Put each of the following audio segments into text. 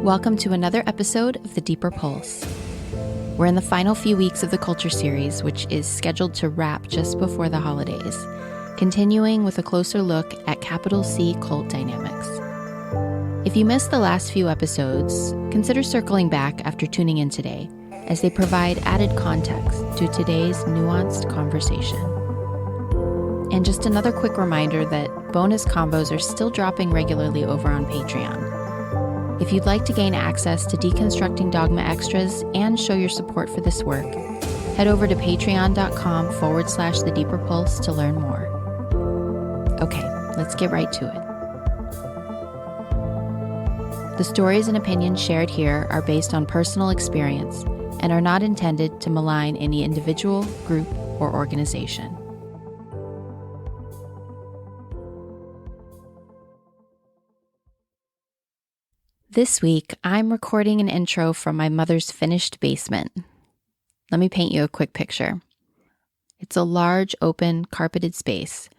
Welcome to another episode of The Deeper Pulse. We're in the final few weeks of the Culture series, which is scheduled to wrap just before the holidays, continuing with a closer look at capital C cult dynamics. If you missed the last few episodes, consider circling back after tuning in today, as they provide added context to today's nuanced conversation. And just another quick reminder that bonus combos are still dropping regularly over on Patreon. If you'd like to gain access to Deconstructing Dogma extras and show your support for this work, head over to patreon.com/The Deeper Pulse to learn more. Okay, let's get right to it. The stories and opinions shared here are based on personal experience and are not intended to malign any individual, group, or organization. This week, I'm recording an intro from my mother's finished basement. Let me paint you a quick picture. It's a large, open, carpeted space.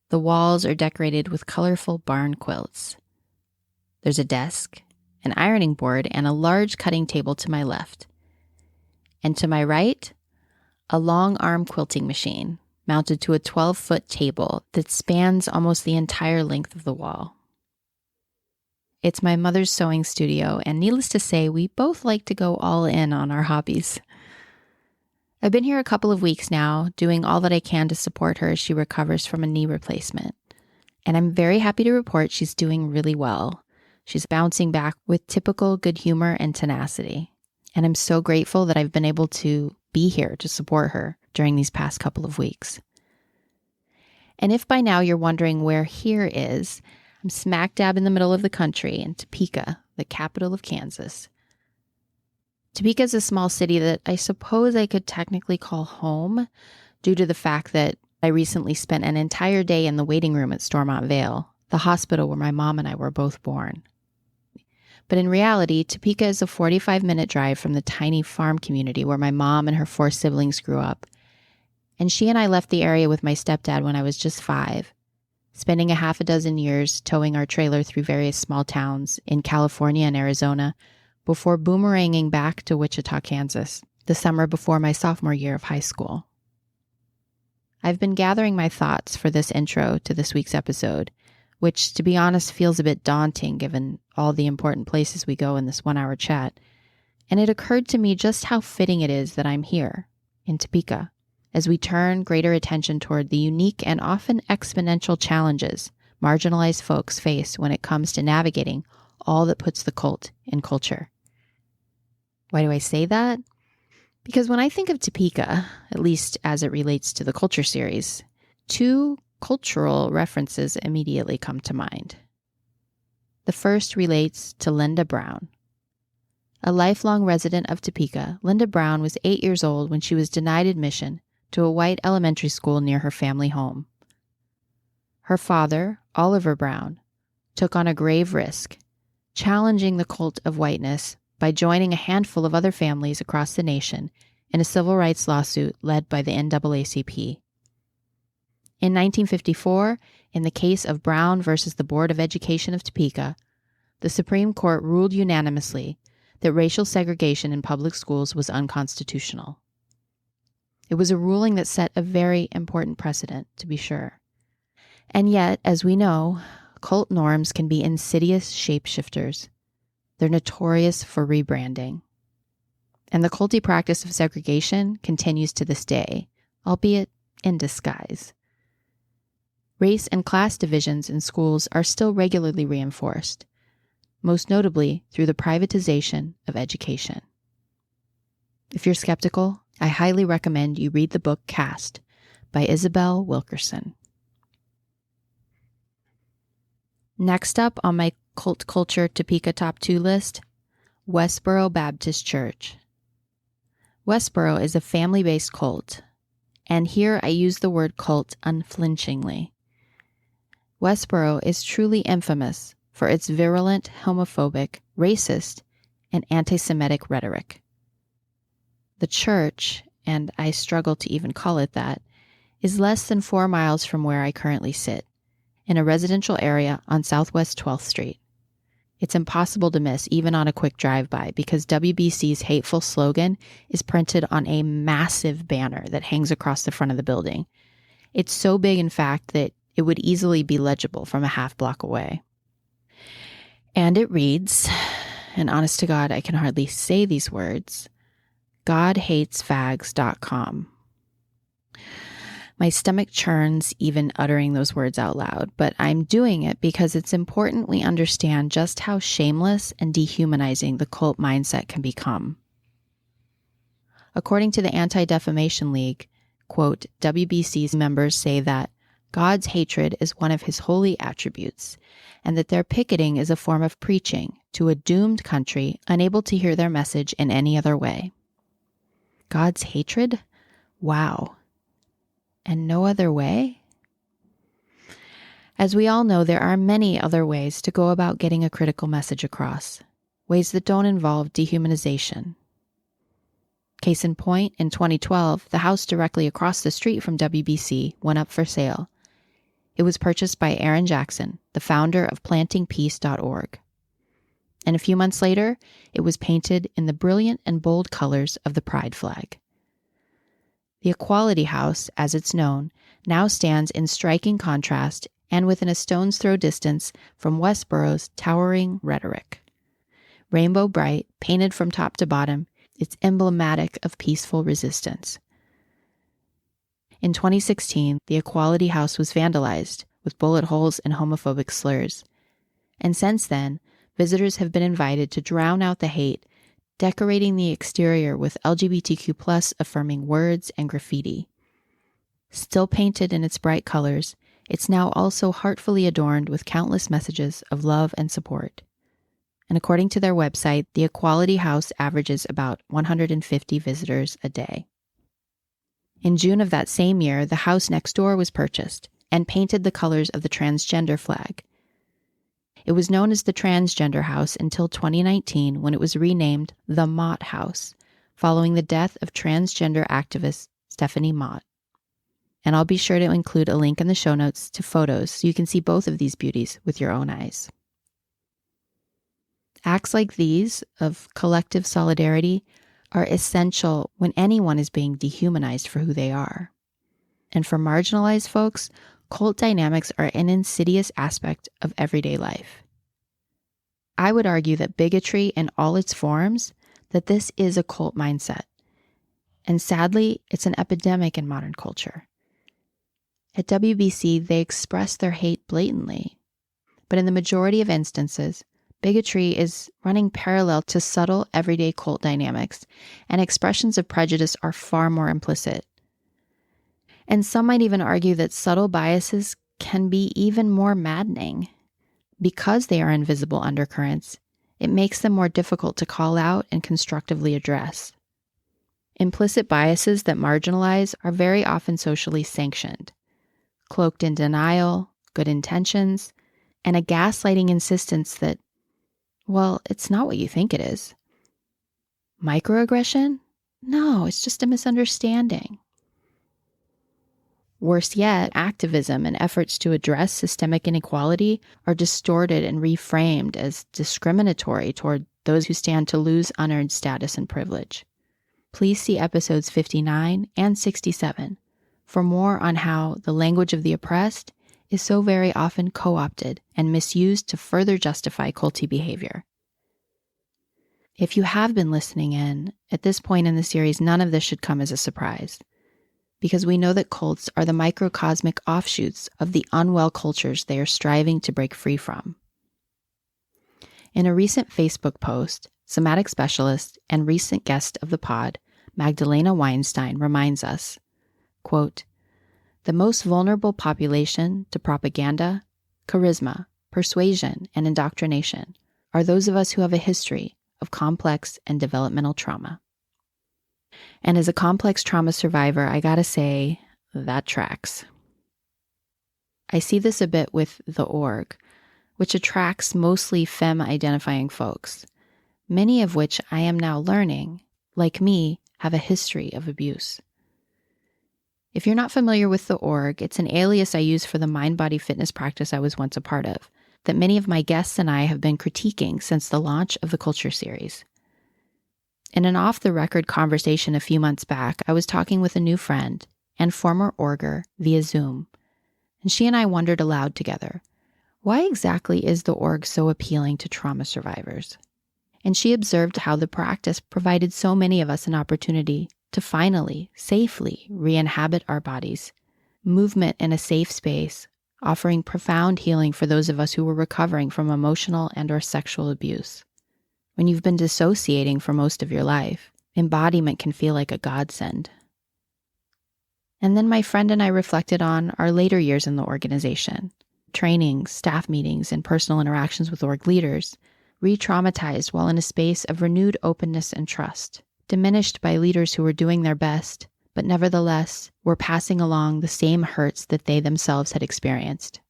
The walls are decorated with colorful barn quilts. There's a desk, an ironing board, and a large cutting table to my left. And to my right, a long arm quilting machine mounted to a 12-foot table that spans almost the entire length of the wall. It's my mother's sewing studio, and needless to say, we both like to go all in on our hobbies. I've been here a couple of weeks now, doing all that I can to support her as she recovers from a knee replacement. And I'm very happy to report she's doing really well. She's bouncing back with typical good humor and tenacity. And I'm so grateful that I've been able to be here to support her during these past couple of weeks. And if by now you're wondering where here is, I'm smack dab in the middle of the country in Topeka, the capital of Kansas. Topeka is a small city that I suppose I could technically call home due to the fact that I recently spent an entire day in the waiting room at Stormont Vale, the hospital where my mom and I were both born. But in reality, Topeka is a 45-minute drive from the tiny farm community where my mom and her 4 siblings grew up. And she and I left the area with my stepdad when I was just 5. Spending a half a dozen years towing our trailer through various small towns in California and Arizona before boomeranging back to Wichita, Kansas, the summer before my sophomore year of high school. I've been gathering my thoughts for this intro to this week's episode, which, to be honest, feels a bit daunting given all the important places we go in this 1-hour chat, and it occurred to me just how fitting it is that I'm here, in Topeka, as we turn greater attention toward the unique and often exponential challenges marginalized folks face when it comes to navigating all that puts the cult in culture. Why do I say that? Because when I think of Topeka, at least as it relates to the Culture series, 2 cultural references immediately come to mind. The first relates to Linda Brown. A lifelong resident of Topeka, Linda Brown was 8 years old when she was denied admission to a white elementary school near her family home. Her father, Oliver Brown, took on a grave risk, challenging the cult of whiteness by joining a handful of other families across the nation in a civil rights lawsuit led by the NAACP. In 1954, in the case of Brown versus the Board of Education of Topeka, the Supreme Court ruled unanimously that racial segregation in public schools was unconstitutional. It was a ruling that set a very important precedent, to be sure. And yet, as we know, cult norms can be insidious shapeshifters. They're notorious for rebranding. And the culty practice of segregation continues to this day, albeit in disguise. Race and class divisions in schools are still regularly reinforced, most notably through the privatization of education. If you're skeptical, I highly recommend you read the book Caste by Isabel Wilkerson. Next up on my cult culture Topeka top 2 list, Westboro Baptist Church. Westboro is a family-based cult, and here I use the word cult unflinchingly. Westboro is truly infamous for its virulent, homophobic, racist, and anti-Semitic rhetoric. The church, and I struggle to even call it that, is less than 4 miles from where I currently sit, in a residential area on Southwest 12th Street. It's impossible to miss even on a quick drive-by because WBC's hateful slogan is printed on a massive banner that hangs across the front of the building. It's so big, in fact, that it would easily be legible from a half block away. And it reads, and honest to God, I can hardly say these words, GodHatesFags.com. My stomach churns even uttering those words out loud, but I'm doing it because it's important we understand just how shameless and dehumanizing the cult mindset can become. According to the Anti-Defamation League, quote, WBC's members say that God's hatred is one of his holy attributes, and that their picketing is a form of preaching to a doomed country unable to hear their message in any other way. God's hatred? Wow. And no other way? As we all know, there are many other ways to go about getting a critical message across, ways that don't involve dehumanization. Case in point, in 2012, the house directly across the street from WBC went up for sale. It was purchased by Aaron Jackson, the founder of plantingpeace.org. And a few months later, it was painted in the brilliant and bold colors of the Pride flag. The Equality House, as it's known, now stands in striking contrast and within a stone's throw distance from Westborough's towering rhetoric. Rainbow bright, painted from top to bottom, it's emblematic of peaceful resistance. In 2016, the Equality House was vandalized with bullet holes and homophobic slurs. And since then, visitors have been invited to drown out the hate, decorating the exterior with LGBTQ+ affirming words and graffiti. Still painted in its bright colors, it's now also heartfully adorned with countless messages of love and support. And according to their website, the Equality House averages about 150 visitors a day. In June of that same year, the house next door was purchased and painted the colors of the transgender flag. It was known as the Transgender House until 2019 when it was renamed the Mott House, following the death of transgender activist Stephanie Mott. And I'll be sure to include a link in the show notes to photos so you can see both of these beauties with your own eyes. Acts like these of collective solidarity are essential when anyone is being dehumanized for who they are. And for marginalized folks, cult dynamics are an insidious aspect of everyday life. I would argue that bigotry in all its forms, that this is a cult mindset. And sadly, it's an epidemic in modern culture. At WBC, they express their hate blatantly. But in the majority of instances, bigotry is running parallel to subtle everyday cult dynamics, and expressions of prejudice are far more implicit. And some might even argue that subtle biases can be even more maddening. Because they are invisible undercurrents, it makes them more difficult to call out and constructively address. Implicit biases that marginalize are very often socially sanctioned, cloaked in denial, good intentions, and a gaslighting insistence that, well, it's not what you think it is. Microaggression? No, it's just a misunderstanding. Worse yet, activism and efforts to address systemic inequality are distorted and reframed as discriminatory toward those who stand to lose unearned status and privilege. Please see episodes 59 and 67 for more on how the language of the oppressed is so very often co-opted and misused to further justify culty behavior. If you have been listening in, at this point in the series, none of this should come as a surprise, because we know that cults are the microcosmic offshoots of the unwell cultures they are striving to break free from. In a recent Facebook post, somatic specialist and recent guest of the pod, Magdalena Weinstein, reminds us, quote, "The most vulnerable population to propaganda, charisma, persuasion, and indoctrination are those of us who have a history of complex and developmental trauma." And as a complex trauma survivor, I gotta say, that tracks. I see this a bit with the org, which attracts mostly femme-identifying folks, many of which I am now learning, like me, have a history of abuse. If you're not familiar with the org, it's an alias I use for the mind-body fitness practice I was once a part of, that many of my guests and I have been critiquing since the launch of the Culture series. In an off-the-record conversation a few months back, I was talking with a new friend and former orger via Zoom, and she and I wondered aloud together, why exactly is the org so appealing to trauma survivors? And she observed how the practice provided so many of us an opportunity to finally, safely re-inhabit our bodies, movement in a safe space, offering profound healing for those of us who were recovering from emotional and/or sexual abuse. When you've been dissociating for most of your life, embodiment can feel like a godsend. And then my friend and I reflected on our later years in the organization, trainings, staff meetings, and personal interactions with org leaders, re-traumatized while in a space of renewed openness and trust, diminished by leaders who were doing their best, but nevertheless were passing along the same hurts that they themselves had experienced.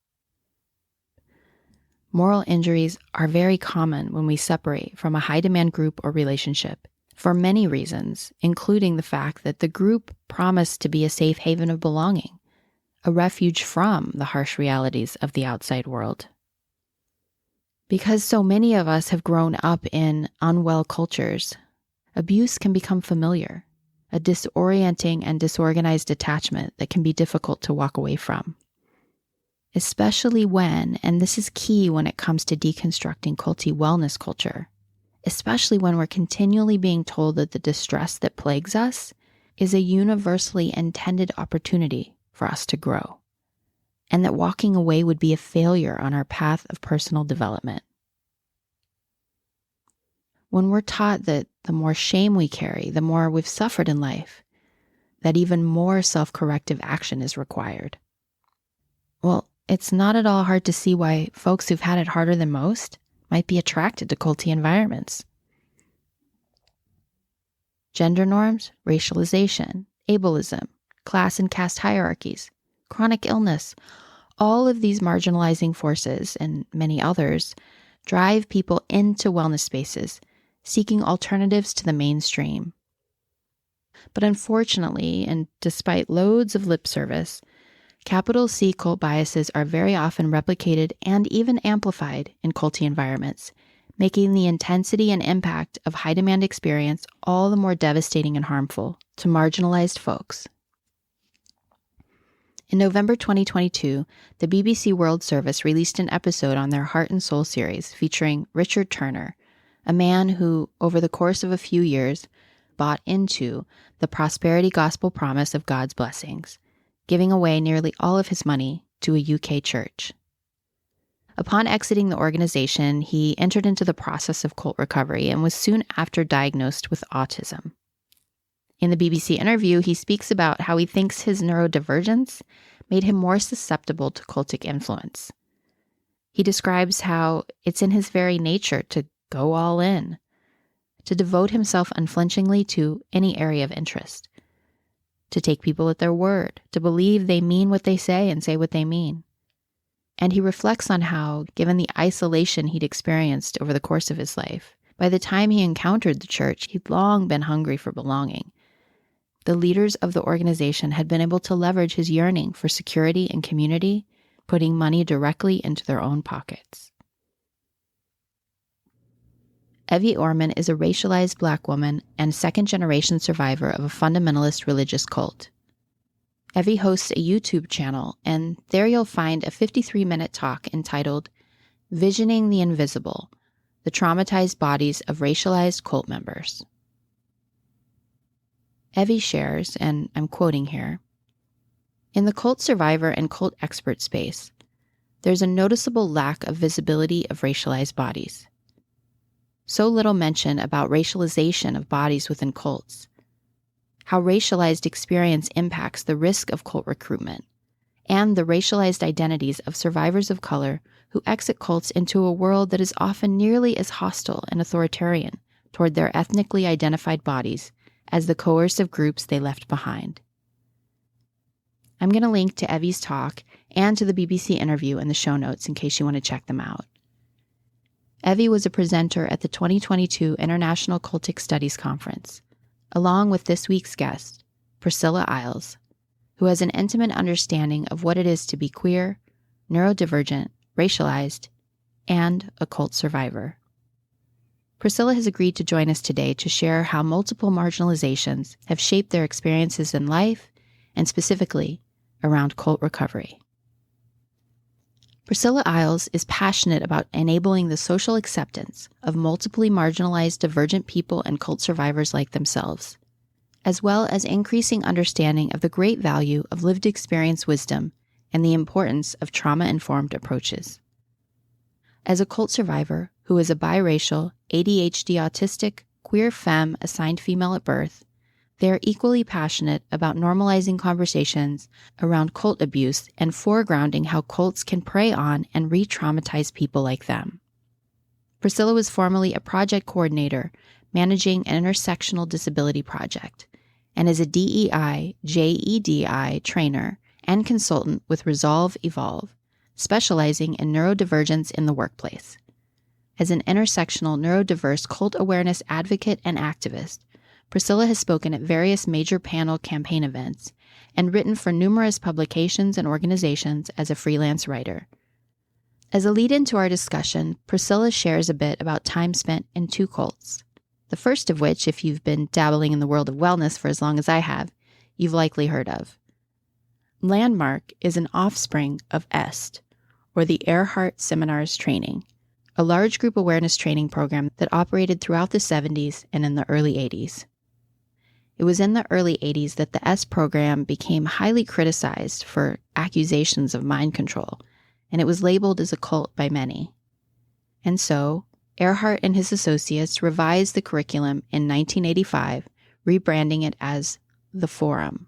Moral injuries are very common when we separate from a high-demand group or relationship, for many reasons, including the fact that the group promised to be a safe haven of belonging, a refuge from the harsh realities of the outside world. Because so many of us have grown up in unwell cultures, abuse can become familiar, a disorienting and disorganized attachment that can be difficult to walk away from. Especially when, and this is key when it comes to deconstructing culty wellness culture, especially when we're continually being told that the distress that plagues us is a universally intended opportunity for us to grow, and that walking away would be a failure on our path of personal development. When we're taught that the more shame we carry, the more we've suffered in life, that even more self-corrective action is required. Well, it's not at all hard to see why folks who've had it harder than most might be attracted to culty environments. Gender norms, racialization, ableism, class and caste hierarchies, chronic illness, all of these marginalizing forces and many others drive people into wellness spaces, seeking alternatives to the mainstream. But unfortunately, and despite loads of lip service, capital C cult biases are very often replicated and even amplified in culty environments, making the intensity and impact of high-demand experience all the more devastating and harmful to marginalized folks. In November 2022, the BBC World Service released an episode on their Heart and Soul series featuring Richard Turner, a man who, over the course of a few years, bought into the prosperity gospel promise of God's blessings, giving away nearly all of his money to a UK church. Upon exiting the organization, he entered into the process of cult recovery and was soon after diagnosed with autism. In the BBC interview, he speaks about how he thinks his neurodivergence made him more susceptible to cultic influence. He describes how it's in his very nature to go all in, to devote himself unflinchingly to any area of interest, to take people at their word, to believe they mean what they say and say what they mean. And he reflects on how, given the isolation he'd experienced over the course of his life, by the time he encountered the church, he'd long been hungry for belonging. The leaders of the organization had been able to leverage his yearning for security and community, putting money directly into their own pockets. Evie Orman is a racialized Black woman and second-generation survivor of a fundamentalist religious cult. Evie hosts a YouTube channel, and there you'll find a 53-minute talk entitled Visioning the Invisible, the Traumatized Bodies of Racialized Cult Members. Evie shares, and I'm quoting here, "In the cult survivor and cult expert space, there's a noticeable lack of visibility of racialized bodies. So little mention about racialization of bodies within cults, how racialized experience impacts the risk of cult recruitment, and the racialized identities of survivors of color who exit cults into a world that is often nearly as hostile and authoritarian toward their ethnically identified bodies as the coercive groups they left behind." I'm going to link to Evie's talk and to the BBC interview in the show notes in case you want to check them out. Evie was a presenter at the 2022 International Cultic Studies Conference, along with this week's guest, Priscilla Eyles, who has an intimate understanding of what it is to be queer, neurodivergent, racialized, and a cult survivor. Priscilla has agreed to join us today to share how multiple marginalizations have shaped their experiences in life, and specifically around cult recovery. Priscilla Eyles is passionate about enabling the social acceptance of multiply marginalized divergent people and cult survivors like themselves, as well as increasing understanding of the great value of lived experience wisdom and the importance of trauma-informed approaches. As a cult survivor who is a biracial, ADHD autistic, queer femme assigned female at birth, they are equally passionate about normalizing conversations around cult abuse and foregrounding how cults can prey on and re-traumatize people like them. Priscilla was formerly a project coordinator managing an intersectional disability project and is a DEI, JEDI trainer and consultant with Resolve Evolve, specializing in neurodivergence in the workplace. As an intersectional neurodiverse cult awareness advocate and activist, Priscilla has spoken at various major panel campaign events and written for numerous publications and organizations as a freelance writer. As a lead-in to our discussion, Priscilla shares a bit about time spent in two cults. The first of which, if you've been dabbling in the world of wellness for as long as I have, you've likely heard of. Landmark is an offspring of EST, or the Earhart Seminars Training, a large group awareness training program that operated throughout the 70s and in the early 80s. It was in the early 80s that the EST program became highly criticized for accusations of mind control, and it was labeled as a cult by many. And so, Earhart and his associates revised the curriculum in 1985, rebranding it as The Forum,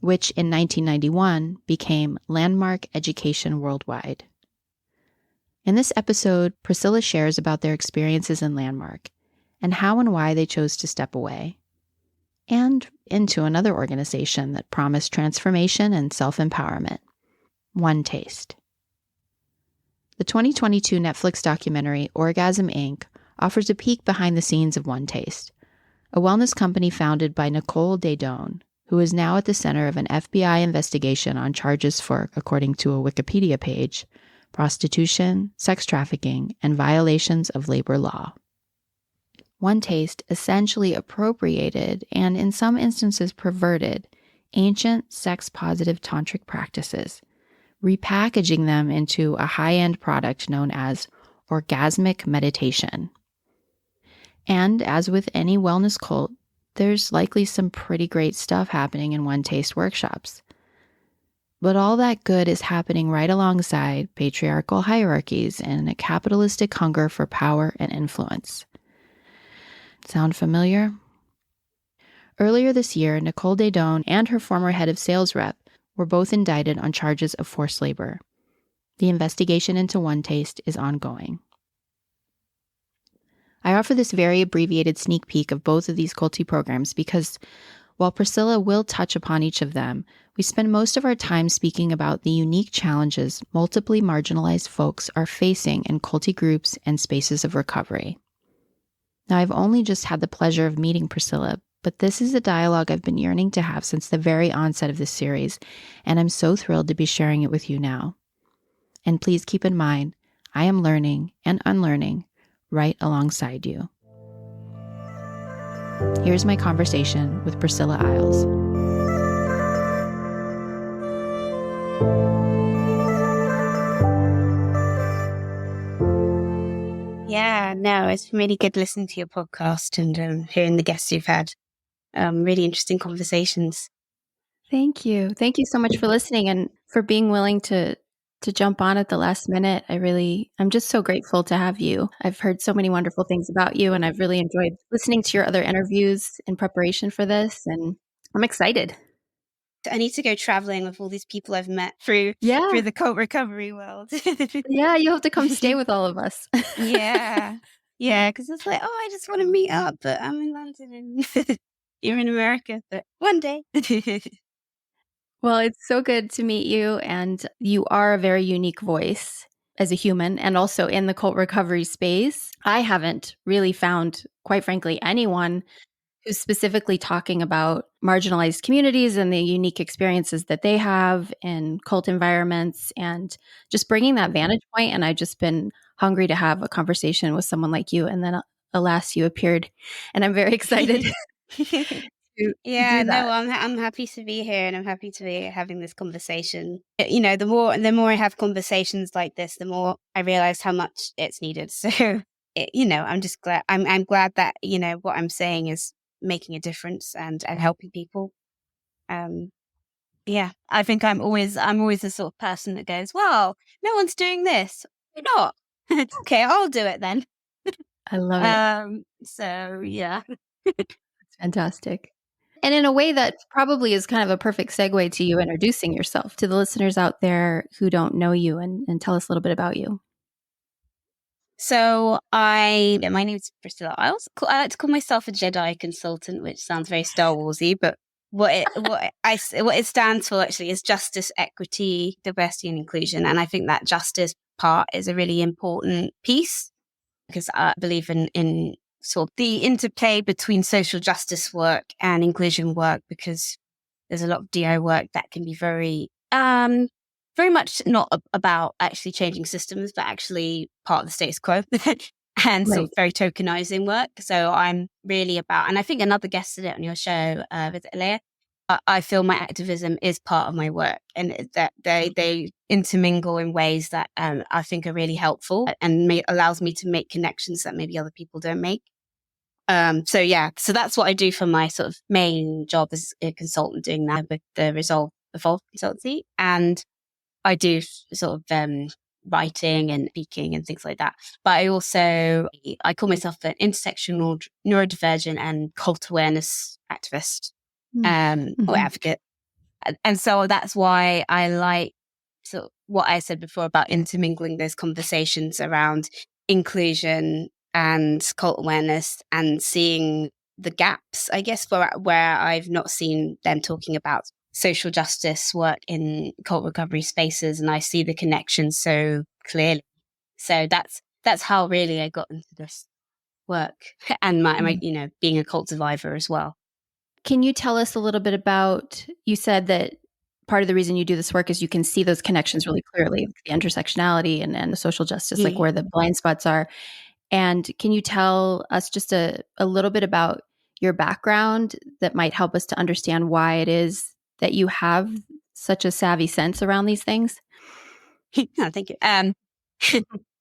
which in 1991 became Landmark Education Worldwide. In this episode, Priscilla shares about their experiences in Landmark and how and why they chose to step away, and into another organization that promised transformation and self-empowerment, OneTaste. The 2022 Netflix documentary Orgasm Inc. offers a peek behind the scenes of OneTaste, a wellness company founded by Nicole Daedone, who is now at the center of an FBI investigation on charges for, according to a Wikipedia page, prostitution, sex trafficking, and violations of labor law. OneTaste essentially appropriated and, in some instances, perverted ancient sex-positive tantric practices, repackaging them into a high-end product known as orgasmic meditation. And as with any wellness cult, there's likely some pretty great stuff happening in OneTaste workshops. But all that good is happening right alongside patriarchal hierarchies and a capitalistic hunger for power and influence. Sound familiar? Earlier this year, Nicole Daedone and her former head of sales rep were both indicted on charges of forced labor. The investigation into OneTaste is ongoing. I offer this very abbreviated sneak peek of both of these culty programs because while Priscilla will touch upon each of them, we spend most of our time speaking about the unique challenges multiply marginalized folks are facing in culty groups and spaces of recovery. Now, I've only just had the pleasure of meeting Priscilla, but this is a dialogue I've been yearning to have since the very onset of this series, and I'm so thrilled to be sharing it with you now. And please keep in mind, I am learning and unlearning right alongside you. Here's my conversation with Priscilla Eyles. Yeah, no, it's been really good listening to your podcast and hearing the guests you've had. Really interesting conversations. Thank you. Thank you so much for listening and for being willing to jump on at the last minute. I'm just so grateful to have you. I've heard so many wonderful things about you, and I've really enjoyed listening to your other interviews in preparation for this, and I'm excited. I need to go traveling with all these people I've met through the cult recovery world. Yeah, you'll have to come stay with all of us. Yeah, because it's like, I just want to meet up, but I'm in London and you're in America, but one day. Well, it's so good to meet you, and you are a very unique voice as a human and also in the cult recovery space. I haven't really found, quite frankly, anyone who's specifically talking about marginalized communities and the unique experiences that they have in cult environments and just bringing that vantage point. And I've just been hungry to have a conversation with someone like you. And then, alas, you appeared. And I'm very excited to Yeah, do no, that. I'm happy to be here, and I'm happy to be having this conversation. You know, the more I have conversations like this, the more I realize how much it's needed. So, I'm just glad. I'm glad that what I'm saying is making a difference and helping people. Um, yeah, I think I'm always the sort of person that goes, well, no one's doing this. Why not? Okay, I'll do it then. I love it. So yeah. It's fantastic. And in a way that probably is kind of a perfect segue to you introducing yourself to the listeners out there who don't know you, and tell us a little bit about you. So my name is Priscilla Eyles. I like to call myself a JEDI consultant, which sounds very Star Warsy, but what it stands for actually is justice, equity, diversity, and inclusion. And I think that justice part is a really important piece because I believe in sort of the interplay between social justice work and inclusion work, because there's a lot of DI work that can be very much not about actually changing systems, but actually part of the status quo and sort Right. of very tokenizing work. So I'm really about, and I think another guest did it on your show, with Leah. I feel my activism is part of my work, and that they intermingle in ways that I think are really helpful and allows me to make connections that maybe other people don't make. So that's what I do for my sort of main job as a consultant, doing that with the Evolve consultancy. And I do sort of writing and speaking and things like that. But I call myself an intersectional, neurodivergent and cult awareness activist, or advocate. And so that's why I like what I said before about intermingling those conversations around inclusion and cult awareness and seeing the gaps, I guess, for where I've not seen them talking about social justice work in cult recovery spaces, and I see the connection so clearly. So that's how really I got into this work and my being a cult survivor as well. Can you tell us a little bit about, you said that part of the reason you do this work is you can see those connections really clearly, the intersectionality and the social justice, like where the blind spots are. And can you tell us just a little bit about your background that might help us to understand why it is that you have such a savvy sense around these things? No, thank you.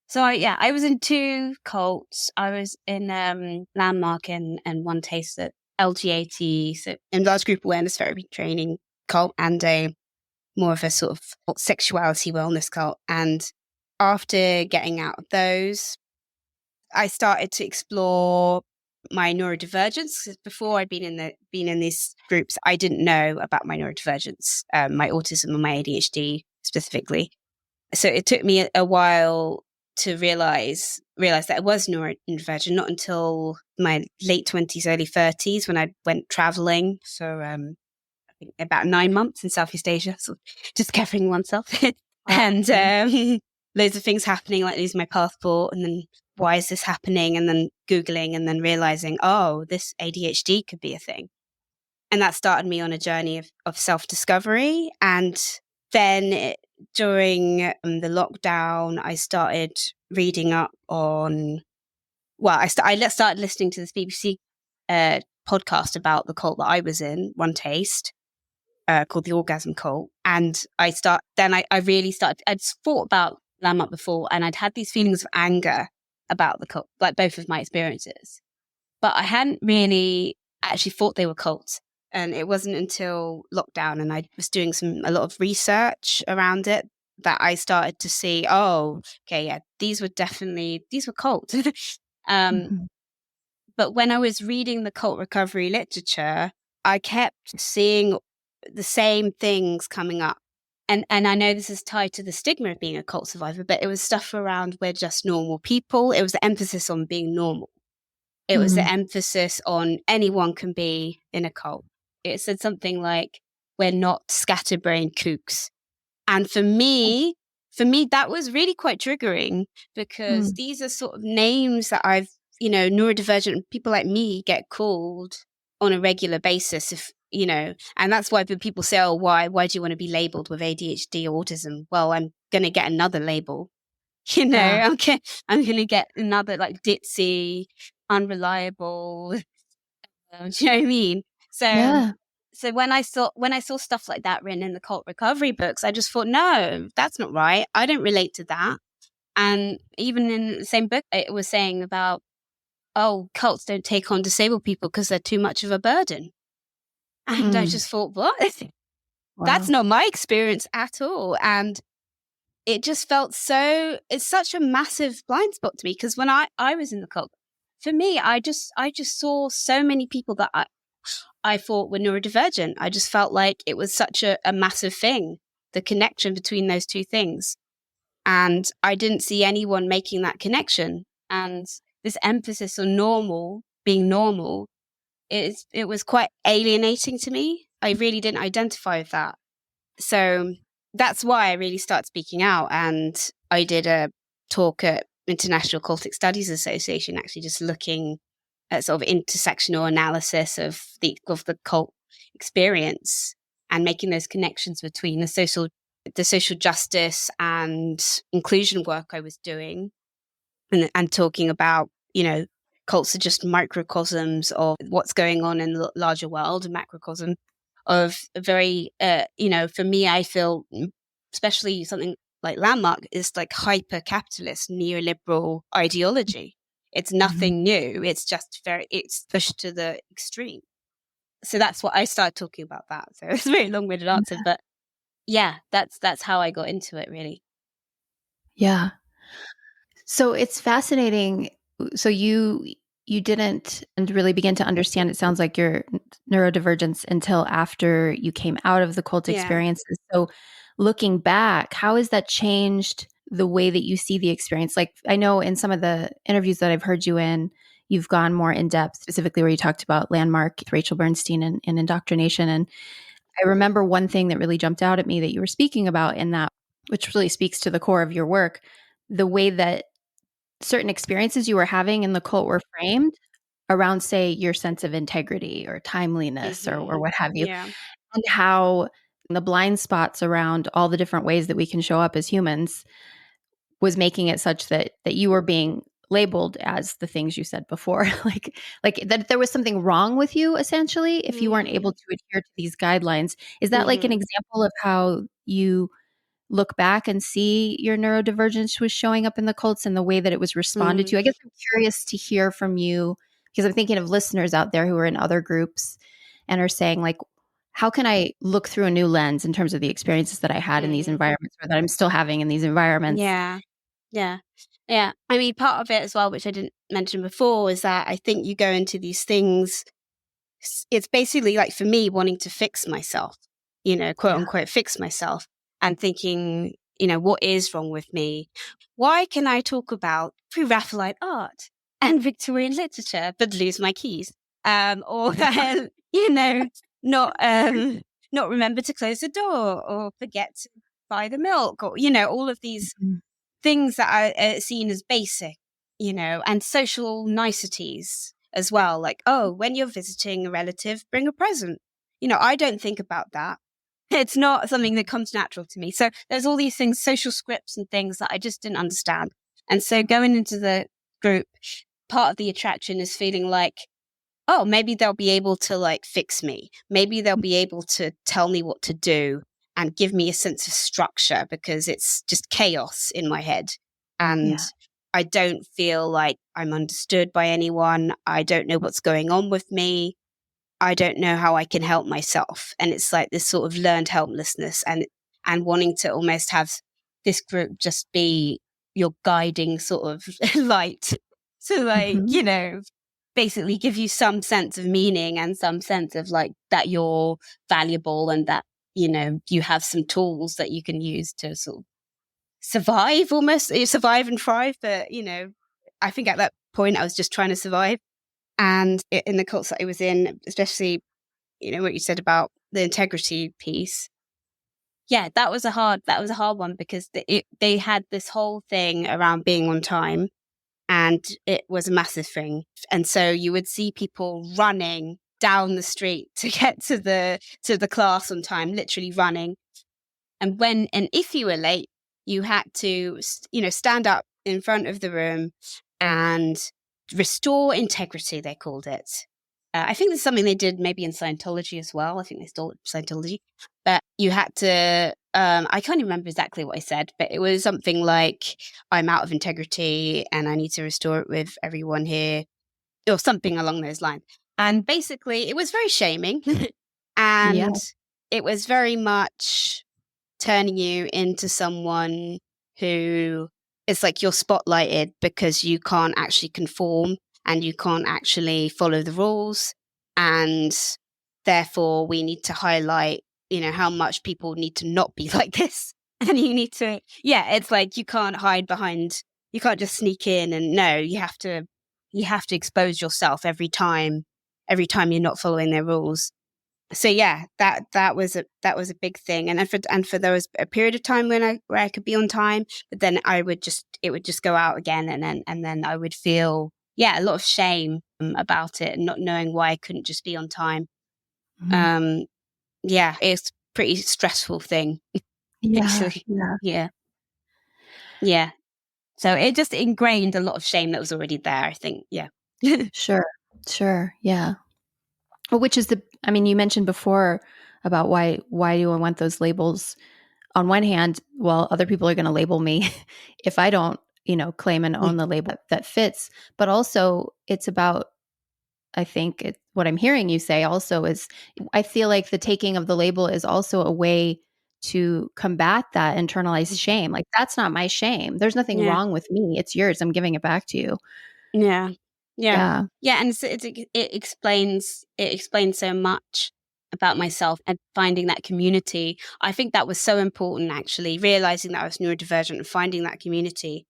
So I was in two cults. I was in Landmark and OneTaste at LGAT, so in large group awareness therapy training cult, and a more of a sort of sexuality wellness cult. And after getting out of those, I started to explore my neurodivergence. Before I'd been in these groups, I didn't know about my neurodivergence, my autism and my ADHD specifically. So it took me a while to realize that I was neurodivergent, not until my late 20s, early 30s, when I went traveling. So I think about 9 months in Southeast Asia, so discovering oneself. And loads of things happening, like losing my passport, and then why is this happening? And then Googling, and then realizing, oh, this ADHD could be a thing. And that started me on a journey of self-discovery. And then during the lockdown, I started reading up on, I started listening to this BBC podcast about the cult that I was in, OneTaste, called the Orgasm Cult. And I'd thought about Landmark before, and I'd had these feelings of anger about the cult, like both of my experiences. But I hadn't really actually thought they were cults. And it wasn't until lockdown and I was doing a lot of research around it that I started to see, oh, okay, yeah, these were cults. But when I was reading the cult recovery literature, I kept seeing the same things coming up. And I know this is tied to the stigma of being a cult survivor, but it was stuff around we're just normal people. It was the emphasis on being normal. It was the emphasis on anyone can be in a cult. It said something like, we're not scatterbrained kooks. And for me, that was really quite triggering, because these are sort of names that neurodivergent people like me get called on a regular basis, if you know, and that's why when people say, oh, why do you want to be labeled with ADHD or autism? Well, I'm going to get another label. I'm going to get another like ditzy, unreliable. Do you know what I mean? Yeah. So when I saw stuff like that written in the cult recovery books, I just thought, no, that's not right. I don't relate to that. And even in the same book, it was saying about, oh, cults don't take on disabled people because they're too much of a burden. And I just thought, what? That's Wow. not my experience at all. And it just felt it's such a massive blind spot to me, because when I was in the cult, for me, I just saw so many people that I thought were neurodivergent. I just felt like it was such a massive thing, the connection between those two things. And I didn't see anyone making that connection. And this emphasis on being normal, it was quite alienating to me. I really didn't identify with that. So that's why I really started speaking out. And I did a talk at International Cultic Studies Association, actually just looking at sort of intersectional analysis of the cult experience and making those connections between the social justice and inclusion work I was doing, and talking about, cults are just microcosms of what's going on in the larger world, a macrocosm of a very, for me, I feel, especially something like Landmark is like hyper-capitalist neoliberal ideology. It's nothing new. It's just it's pushed to the extreme. So that's what I started talking about that. So it's a very long-winded answer, but yeah, that's how I got into it, really. Yeah. So it's fascinating. So you didn't really begin to understand, it sounds like, your neurodivergence until after you came out of the cult experiences. So looking back, how has that changed the way that you see the experience? Like, I know in some of the interviews that I've heard you in, you've gone more in depth, specifically where you talked about Landmark, Rachel Bernstein, and indoctrination. And I remember one thing that really jumped out at me that you were speaking about in that, which really speaks to the core of your work, the way that certain experiences you were having in the cult were framed around, say, your sense of integrity or timeliness, or what have you. Yeah. And how the blind spots around all the different ways that we can show up as humans was making it such that you were being labeled as the things you said before, like that there was something wrong with you, essentially, if you weren't able to adhere to these guidelines. Is that like an example of how you look back and see your neurodivergence was showing up in the cults and the way that it was responded to? I guess I'm curious to hear from you, because I'm thinking of listeners out there who are in other groups and are saying, like, how can I look through a new lens in terms of the experiences that I had in these environments, or that I'm still having in these environments? Yeah. Yeah. Yeah. I mean, part of it as well, which I didn't mention before, is that I think you go into these things, it's basically like, for me, wanting to fix myself, quote unquote, fix myself, and thinking, what is wrong with me? Why can I talk about pre-Raphaelite art and Victorian literature, but lose my keys? Or, not remember to close the door, or forget to buy the milk, or, all of these things that are seen as basic, and social niceties as well. Like, oh, when you're visiting a relative, bring a present. I don't think about that. It's not something that comes natural to me. So there's all these things, social scripts and things that I just didn't understand. And so going into the group, part of the attraction is feeling like, oh, maybe they'll be able to like fix me. Maybe they'll be able to tell me what to do and give me a sense of structure, because it's just chaos in my head. And I don't feel like I'm understood by anyone. I don't know what's going on with me. I don't know how I can help myself. And it's like this sort of learned helplessness, and wanting to almost have this group just be your guiding sort of light to, like, basically give you some sense of meaning and some sense of like that you're valuable, and that, you have some tools that you can use to sort of survive and thrive. But, I think at that point I was just trying to survive. And in the cults that I was in, especially, what you said about the integrity piece. Yeah, that was a hard one, because they had this whole thing around being on time, and it was a massive thing. And so you would see people running down the street to get to the class on time, literally running. And if you were late, you had to, stand up in front of the room and restore integrity, they called it. I think there's something they did maybe in Scientology as well. I think they stole it from Scientology. But you had to, I can't even remember exactly what I said, but it was something like, I'm out of integrity and I need to restore it with everyone here, or something along those lines. And basically, it was very shaming. And it was very much turning you into someone who is like you're spotlighted because you can't actually conform and you can't actually follow the rules. And therefore, we need to highlight, how much people need to not be like this. And you need to, it's like you can't hide behind, you can't just sneak in, and no, you have to expose yourself every time you're not following their rules. So that was a big thing, and for there was a period of time where I could be on time, but then it would just go out again, and then I would feel a lot of shame about it and not knowing why I couldn't just be on time. Mm-hmm. It's a pretty stressful thing. Actually. Yeah. So it just ingrained a lot of shame that was already there, I think. Yeah. Sure. Yeah. Well, which is you mentioned before about why do I want those labels? On one hand, well, other people are going to label me if I don't, claim and own the label that fits. But also it's about, I think what I'm hearing you say also is, I feel like the taking of the label is also a way to combat that internalized shame. Like, that's not my shame. There's nothing wrong with me. It's yours. I'm giving it back to you. Yeah. And so it explains so much about myself, and finding that community. I think that was so important, actually, realizing that I was neurodivergent and finding that community.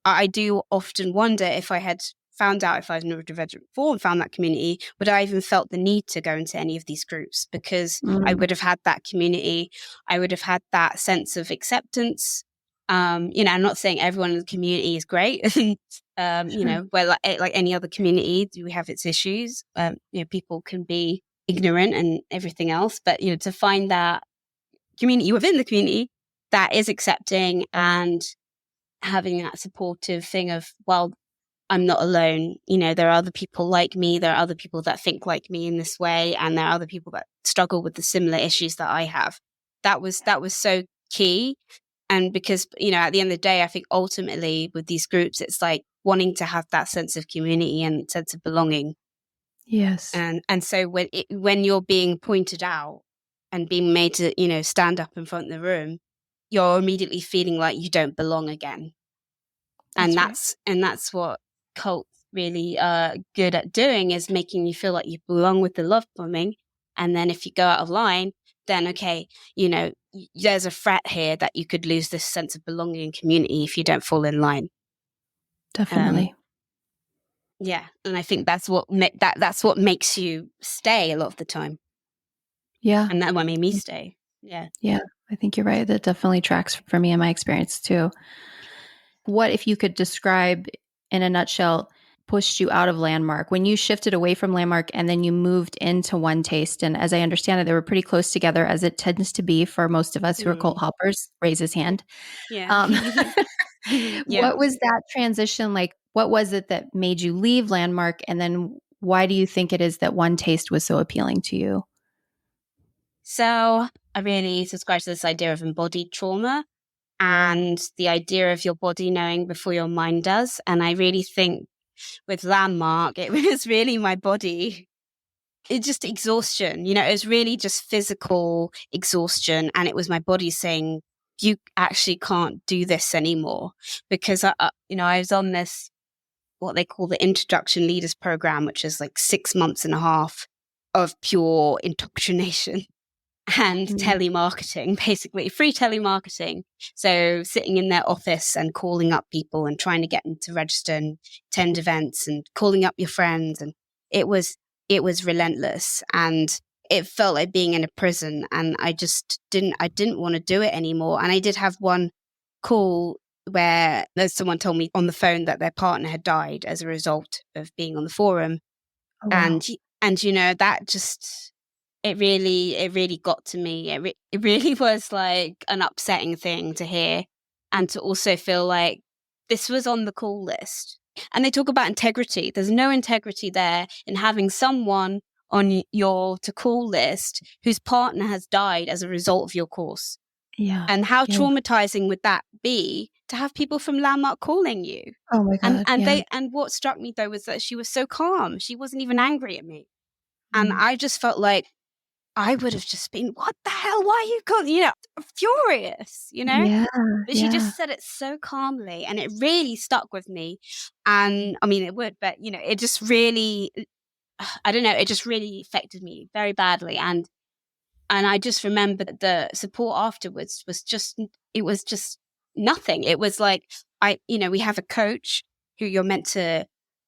I do often wonder, if I had found out if I was neurodivergent before and found that community, would I even felt the need to go into any of these groups? Because I would have had that community. I would have had that sense of acceptance. I'm not saying everyone in the community is great. Sure. Well, like any other community, we have its issues. People can be ignorant and everything else, but to find that community within the community that is accepting and having that supportive thing of, well, I'm not alone. There are other people like me. There are other people that think like me in this way, and there are other people that struggle with the similar issues that I have. That was so key. And because, at the end of the day, I think ultimately with these groups, it's like wanting to have that sense of community and sense of belonging. Yes. And so when you're being pointed out and being made to, stand up in front of the room, you're immediately feeling like you don't belong again. That's what cults really are good at doing, is making you feel like you belong with the love bombing. And then if you go out of line, then okay, there's a threat here that you could lose this sense of belonging in community if you don't fall in line. Definitely. And I think that's what that's what makes you stay a lot of the time. Yeah. And that what made me stay. Yeah. I think you're right. That definitely tracks for me in my experience too. What, if you could describe in a nutshell, pushed you out of Landmark when you shifted away from Landmark and then you moved into OneTaste? And as I understand it, they were pretty close together, as it tends to be for most of us who are cult hoppers. Raise his hand. Yeah. What was that transition like? What was it that made you leave Landmark? And then why do you think it is that OneTaste was so appealing to you? So I really subscribe to this idea of embodied trauma and the idea of your body knowing before your mind does. And I really think with Landmark, it was really my body. It's just exhaustion, it was really just physical exhaustion. And it was my body saying, you actually can't do this anymore. Because, I was on this, what they call the Introduction Leaders Program, which is like 6 months and a half of pure indoctrination and telemarketing, basically free telemarketing. So sitting in their office and calling up people and trying to get them to register and attend events and calling up your friends. And it was relentless, and it felt like being in a prison. And I didn't want to do it anymore. And I did have one call where someone told me on the phone that their partner had died as a result of being on the forum. Oh, wow. And, that just, it really got to me. It really was like an upsetting thing to hear, and to also feel like this was on the call list. And they talk about integrity. There's no integrity there in having someone on your to call list whose partner has died as a result of your course. Yeah. And how traumatizing would that be to have people from Landmark calling you? Oh my God. And what struck me though was that she was so calm. She wasn't even angry at me. And I just felt like I would have just been, what the hell? Why are you calling? Furious, Yeah. But she just said it so calmly, and it really stuck with me. And I mean, it would, but it just really, I don't know, it just really affected me very badly. And I just remember that the support afterwards was just nothing. It was like, we have a coach who you're meant to,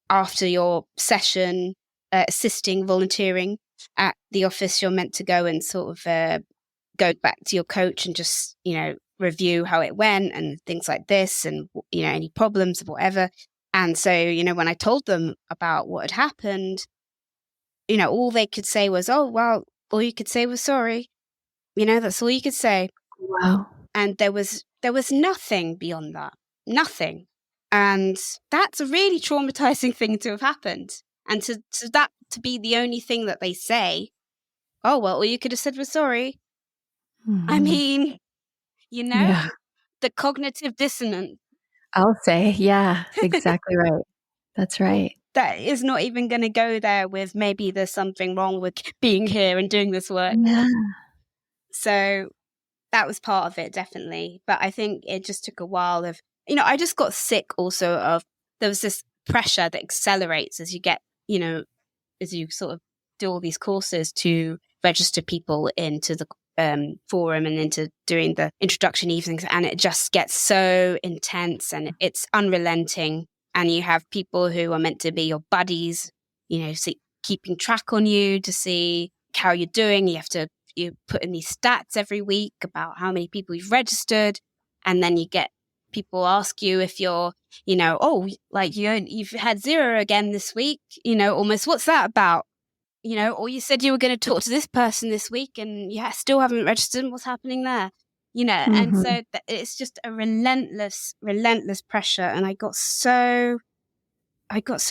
after your session, assisting, volunteering at the office, you're meant to go and sort of go back to your coach and just, review how it went and things like this, and, any problems or whatever. And so, when I told them about what had happened, all they could say was, oh, well, all you could say was sorry. That's all you could say. Wow. And there was nothing beyond that. Nothing. And that's a really traumatizing thing to have happened. And to be the only thing that they say, oh, well, all you could have said was sorry. Mm-hmm. I mean, the cognitive dissonance. I'll say, yeah, exactly right. That's right. That is not even going to go there with maybe there's something wrong with being here and doing this work. Yeah. So that was part of it, definitely. But I think it just took a while of, I just got sick also of, there was this pressure that accelerates as you get, as you sort of do all these courses to register people into the forum and into doing the introduction evenings. And it just gets so intense and it's unrelenting. And you have people who are meant to be your buddies, keeping track on you to see how you're doing. You put in these stats every week about how many people you've registered. And then you get people ask you if you're, you've had 0 again this week, almost, what's that about? Or you said you were going to talk to this person this week and you still haven't registered. What's happening there? And so it's just a relentless pressure. And I got so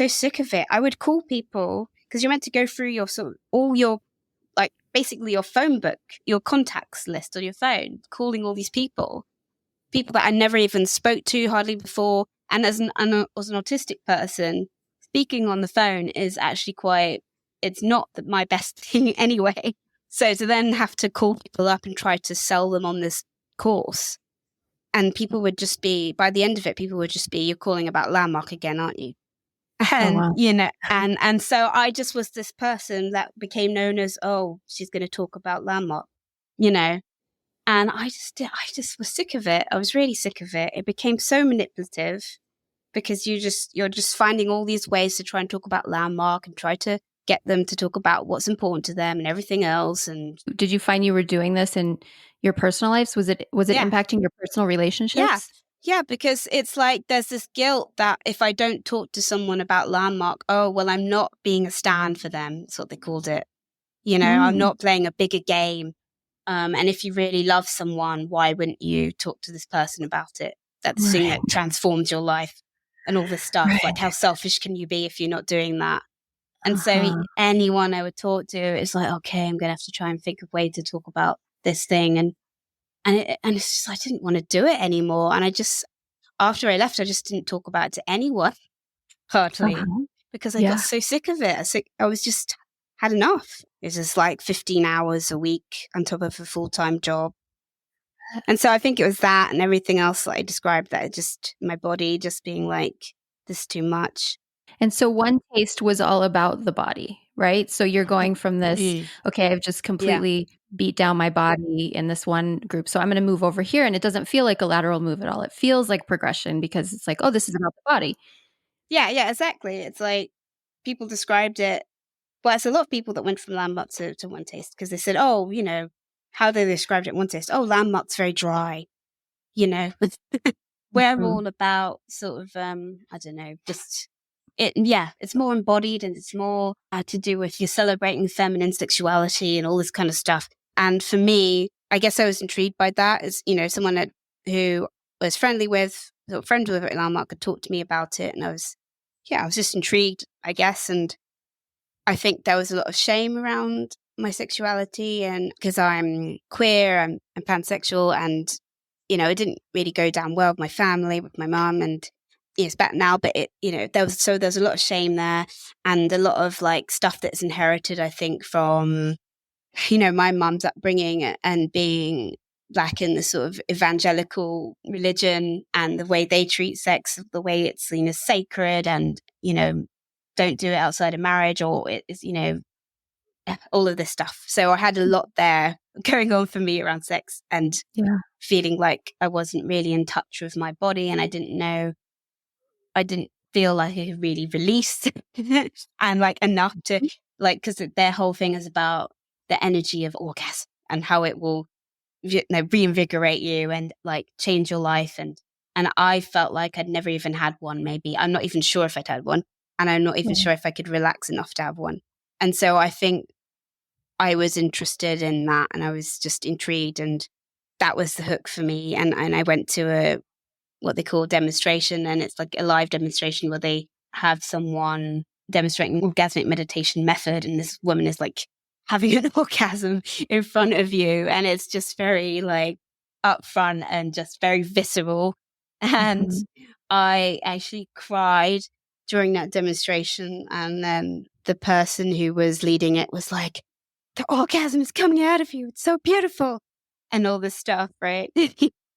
sick of it. I would call people because you're meant to go through your sort of all your, like, basically your phone book, your contacts list on your phone, calling all these people that I never even spoke to hardly before. And as an autistic person, speaking on the phone is actually it's not my best thing anyway. So to then have to call people up and try to sell them on this course, and people would just be, by the end of it, you're calling about Landmark again, aren't you? And, and so I just was this person that became known as, oh, she's going to talk about Landmark, and I just was sick of it. I was really sick of it. It became so manipulative because you're just finding all these ways to try and talk about Landmark and try to get them to talk about what's important to them and everything else. And did you find you were doing this in your personal lives? Was it impacting your personal relationships? Yeah, because it's like there's this guilt that if I don't talk to someone about Landmark, oh, well, I'm not being a stand for them. That's what they called it. I'm not playing a bigger game. And if you really love someone, why wouldn't you talk to this person about it? That's the thing that transforms your life and all this stuff. Right. Like, how selfish can you be if you're not doing that? And so anyone I would talk to is like, okay, I'm going to have to try and think of a way to talk about this thing. And it's just, I didn't want to do it anymore. And after I left, I just didn't talk about it to anyone hardly because I got so sick of it. I was just had enough. It was just like 15 hours a week on top of a full-time job. And so I think it was that and everything else that I described, that just my body just being like, this is too much. And so OneTaste was all about the body, right? So you're going from this, okay, I've just completely beat down my body in this one group, so I'm going to move over here. And it doesn't feel like a lateral move at all. It feels like progression because it's like, oh, this is about the body. Yeah, exactly. It's like people described it. Well, it's a lot of people that went from Landmark to OneTaste because they said, oh, how they described it at OneTaste. Oh, Landmark's very dry, We're all about sort of, I don't know, just it's more embodied, and it's more to do with you're celebrating feminine sexuality and all this kind of stuff. And for me, I guess I was intrigued by that as, someone who was friends with at Landmark could talk to me about it. And I was just intrigued, I guess. And I think there was a lot of shame around my sexuality, and because I'm queer, I'm pansexual, and, it didn't really go down well with my family, with my mum, and it's better now, but there's a lot of shame there, and a lot of like stuff that's inherited, I think, from, my mum's upbringing and being Black in the sort of evangelical religion, and the way they treat sex, the way it's, sacred, and, don't do it outside of marriage, or it's, all of this stuff. So I had a lot there going on for me around sex, and feeling like I wasn't really in touch with my body, and I didn't feel like I could really release and like enough to like, because their whole thing is about the energy of orgasm and how it will reinvigorate you and like change your life. And I felt like I'd never even had one. Maybe I'm not even sure if I'd had one, and I'm not even sure if I could relax enough to have one. And so I think I was interested in that, and I was just intrigued, and that was the hook for me. And I went to what they call demonstration, and it's like a live demonstration where they have someone demonstrating orgasmic meditation method, and this woman is like having an orgasm in front of you, and it's just very like upfront and just very visceral. And I actually cried during that demonstration, and then the person who was leading it was like, "The orgasm is coming out of you, it's so beautiful," and all this stuff, right?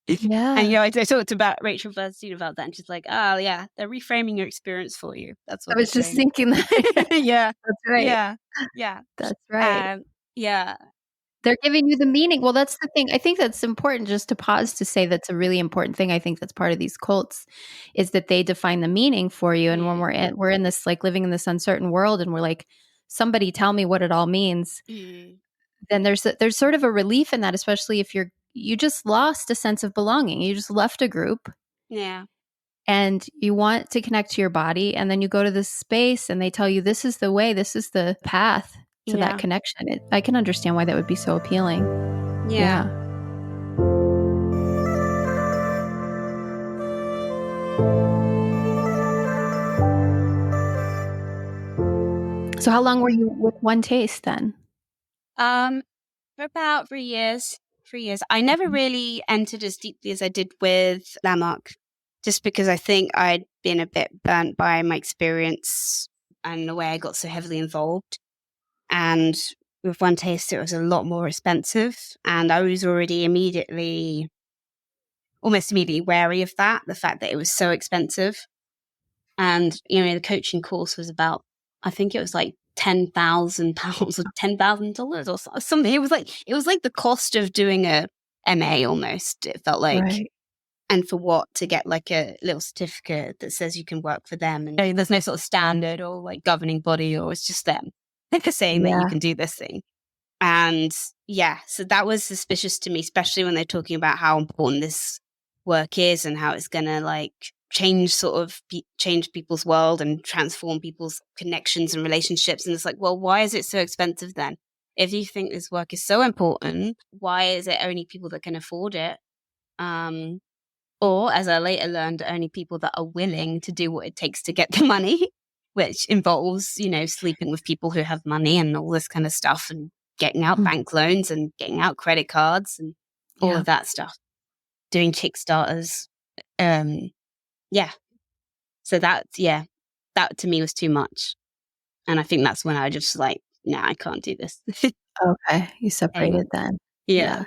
Yeah. And I talked about Rachel Bernstein about that, and she's like, "Oh yeah, they're reframing your experience for you." That's what I was just thinking that. Yeah, that's right. Yeah, That's right. yeah. They're giving you the meaning. Well, that's the thing. I think that's important, just to pause to say that's a really important thing. I think that's part of these cults, is that they define the meaning for you. And when we're in this, like, living in this uncertain world, and we're like, somebody tell me what it all means, then there's sort of a relief in that, especially if you just lost a sense of belonging. You just left a group. Yeah. And you want to connect to your body, and then you go to this space and they tell you this is the way, this is the path to that connection. I can understand why that would be so appealing. Yeah. So how long were you with OneTaste then? For about 3 years. 3 years. I never really entered as deeply as I did with Landmark, just because I think I'd been a bit burnt by my experience and the way I got so heavily involved. And with OneTaste, it was a lot more expensive, and I was already almost immediately wary of that, the fact that it was so expensive. And, the coaching course was about, I think it was like £10,000 or $10,000 or something. It was like the cost of doing a MA almost. It felt like, Right. And for what? To get like a little certificate that says you can work for them, and there's no sort of standard or like governing body, or it's just them. They're saying that you can do this thing. And so that was suspicious to me, especially when they're talking about how important this work is and how it's going to like change people's world and transform people's connections and relationships. And it's like, well, why is it so expensive then? If you think this work is so important, why is it only people that can afford it? Or, as I later learned, only people that are willing to do what it takes to get the money, which involves, sleeping with people who have money and all this kind of stuff, and getting out bank loans and getting out credit cards and all of that stuff. Doing Kickstarters. So that to me was too much. And I think that's when I just like, nah, I can't do this. Okay. You separated then. Yeah.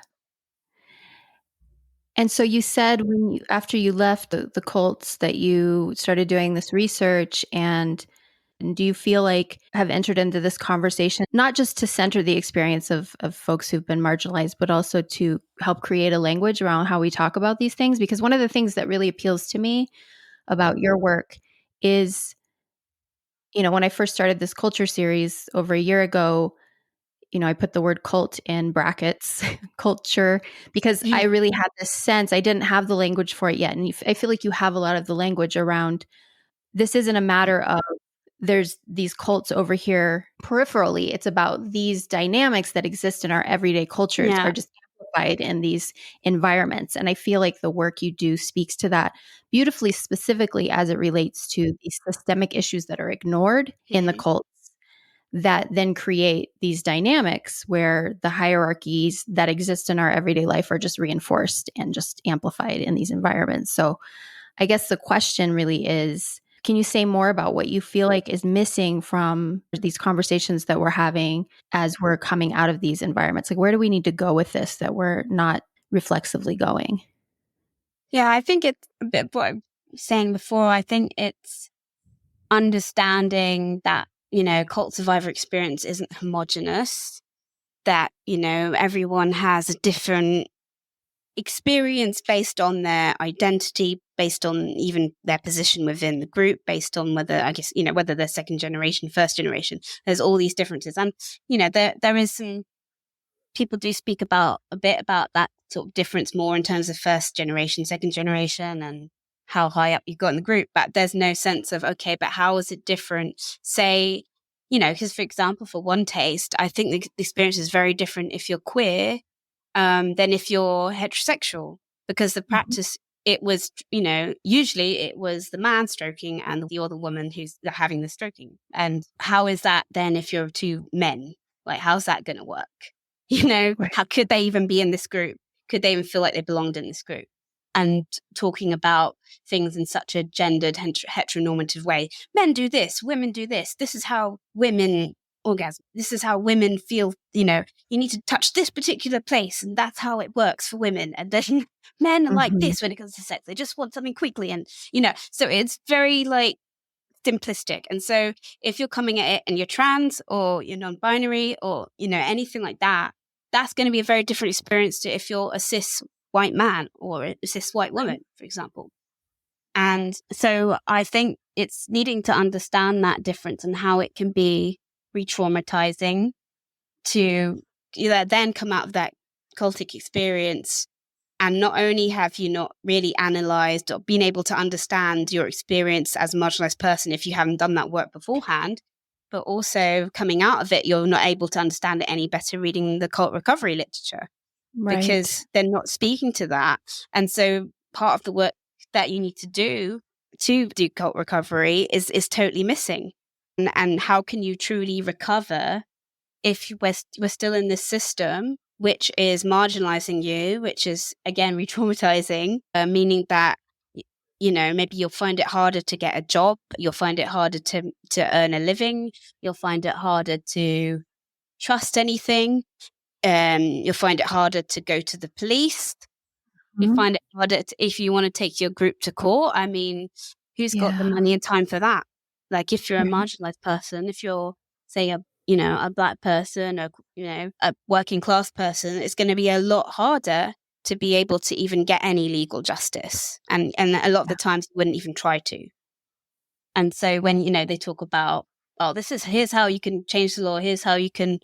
And so you said after you left the cults that you started doing this research, and do you feel like have entered into this conversation, not just to center the experience of folks who've been marginalized, but also to help create a language around how we talk about these things? Because one of the things that really appeals to me about your work is, when I first started this culture series over a year ago, I put the word cult in brackets, culture, because I really had this sense, I didn't have the language for it yet. And I feel like you have a lot of the language around, this isn't a matter of there's these cults over here peripherally. It's about these dynamics that exist in our everyday cultures are just amplified in these environments. And I feel like the work you do speaks to that beautifully, specifically as it relates to these systemic issues that are ignored in the cults that then create these dynamics where the hierarchies that exist in our everyday life are just reinforced and just amplified in these environments. So I guess the question really is, can you say more about what you feel like is missing from these conversations that we're having as we're coming out of these environments? Like, where do we need to go with this that we're not reflexively going? Yeah, I think it's a bit what I was saying before. I think it's understanding that, cult survivor experience isn't homogenous, that, everyone has a different experience based on their identity, based on even their position within the group, based on whether, I guess, whether they're second generation, first generation. There's all these differences. And, there is some people do speak about a bit about that sort of difference more in terms of first generation, second generation, and how high up you got in the group. But there's no sense of, okay, but how is it different? Say, because for example, for OneTaste, I think the experience is very different if you're queer than if you're heterosexual, because the practice, it was, usually it was the man stroking and the other woman who's having the stroking. And how is that then if you're two men? Like, how's that going to work? Right. How could they even be in this group? Could they even feel like they belonged in this group? And talking about things in such a gendered, heteronormative way. Men do this, women do this. This is how women orgasm. This is how women feel, you need to touch this particular place, and that's how it works for women. And then men are like this when it comes to sex. They just want something quickly. And, so it's very like simplistic. And so if you're coming at it and you're trans or you're non-binary or, anything like that, that's going to be a very different experience to if you're a cis white man or a cis white woman, for example. And so I think it's needing to understand that difference and how it can be re-traumatizing to then come out of that cultic experience. And not only have you not really analyzed or been able to understand your experience as a marginalized person if you haven't done that work beforehand, but also coming out of it, you're not able to understand it any better reading the cult recovery literature. Right. Because they're not speaking to that. And so part of the work that you need to do cult recovery is totally missing. And how can you truly recover if we're still in this system, which is marginalizing you, which is, again, re-traumatizing, meaning that, maybe you'll find it harder to get a job, you'll find it harder to earn a living, you'll find it harder to trust anything. You'll find it harder to go to the police. You find it harder if you want to take your group to court. I mean, who's got the money and time for that? Like, if you're a marginalized person, if you're, say, a Black person or, a working class person, it's going to be a lot harder to be able to even get any legal justice. And a lot of the times you wouldn't even try to. And so when, they talk about, oh, here's how you can change the law, here's how you can.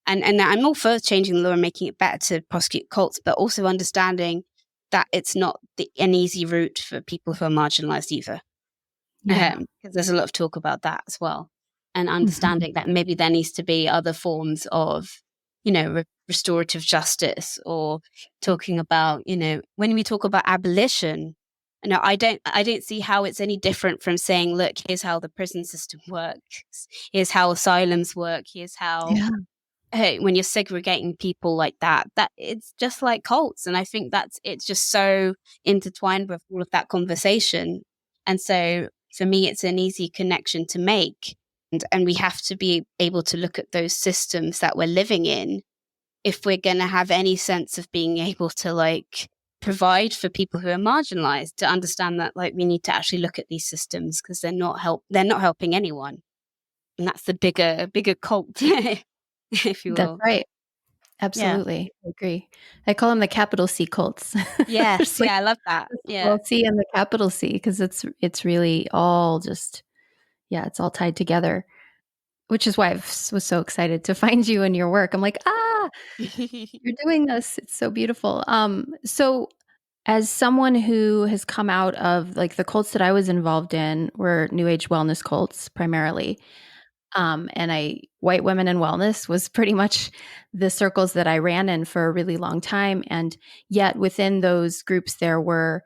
And I'm all for changing the law and making it better to prosecute cults, but also understanding that it's not an easy route for people who are marginalized either. Because there's a lot of talk about that as well. And understanding that maybe there needs to be other forms of, restorative justice, or talking about, when we talk about abolition, I don't see how it's any different from saying, look, here's how the prison system works. Here's how asylums work. Here's how... Hey, when you're segregating people like that it's just like cults. And I think it's just so intertwined with all of that conversation. And so for me, it's an easy connection to make. And we have to be able to look at those systems that we're living in if we're going to have any sense of being able to like provide for people who are marginalized, to understand that like we need to actually look at these systems because they're not helping anyone. And that's the bigger cult. If you will. That's right. Absolutely. I agree. I call them the capital C cults. Yes. I love that. Well, C and the capital C, because it's really all just, it's all tied together, which is why I was so excited to find you and your work. I'm like, you're doing this. It's so beautiful. So As someone who has come out of like the cults that I was involved in were new age wellness cults primarily. And white women in wellness was pretty much the circles that I ran in for a really long time. And yet within those groups, there were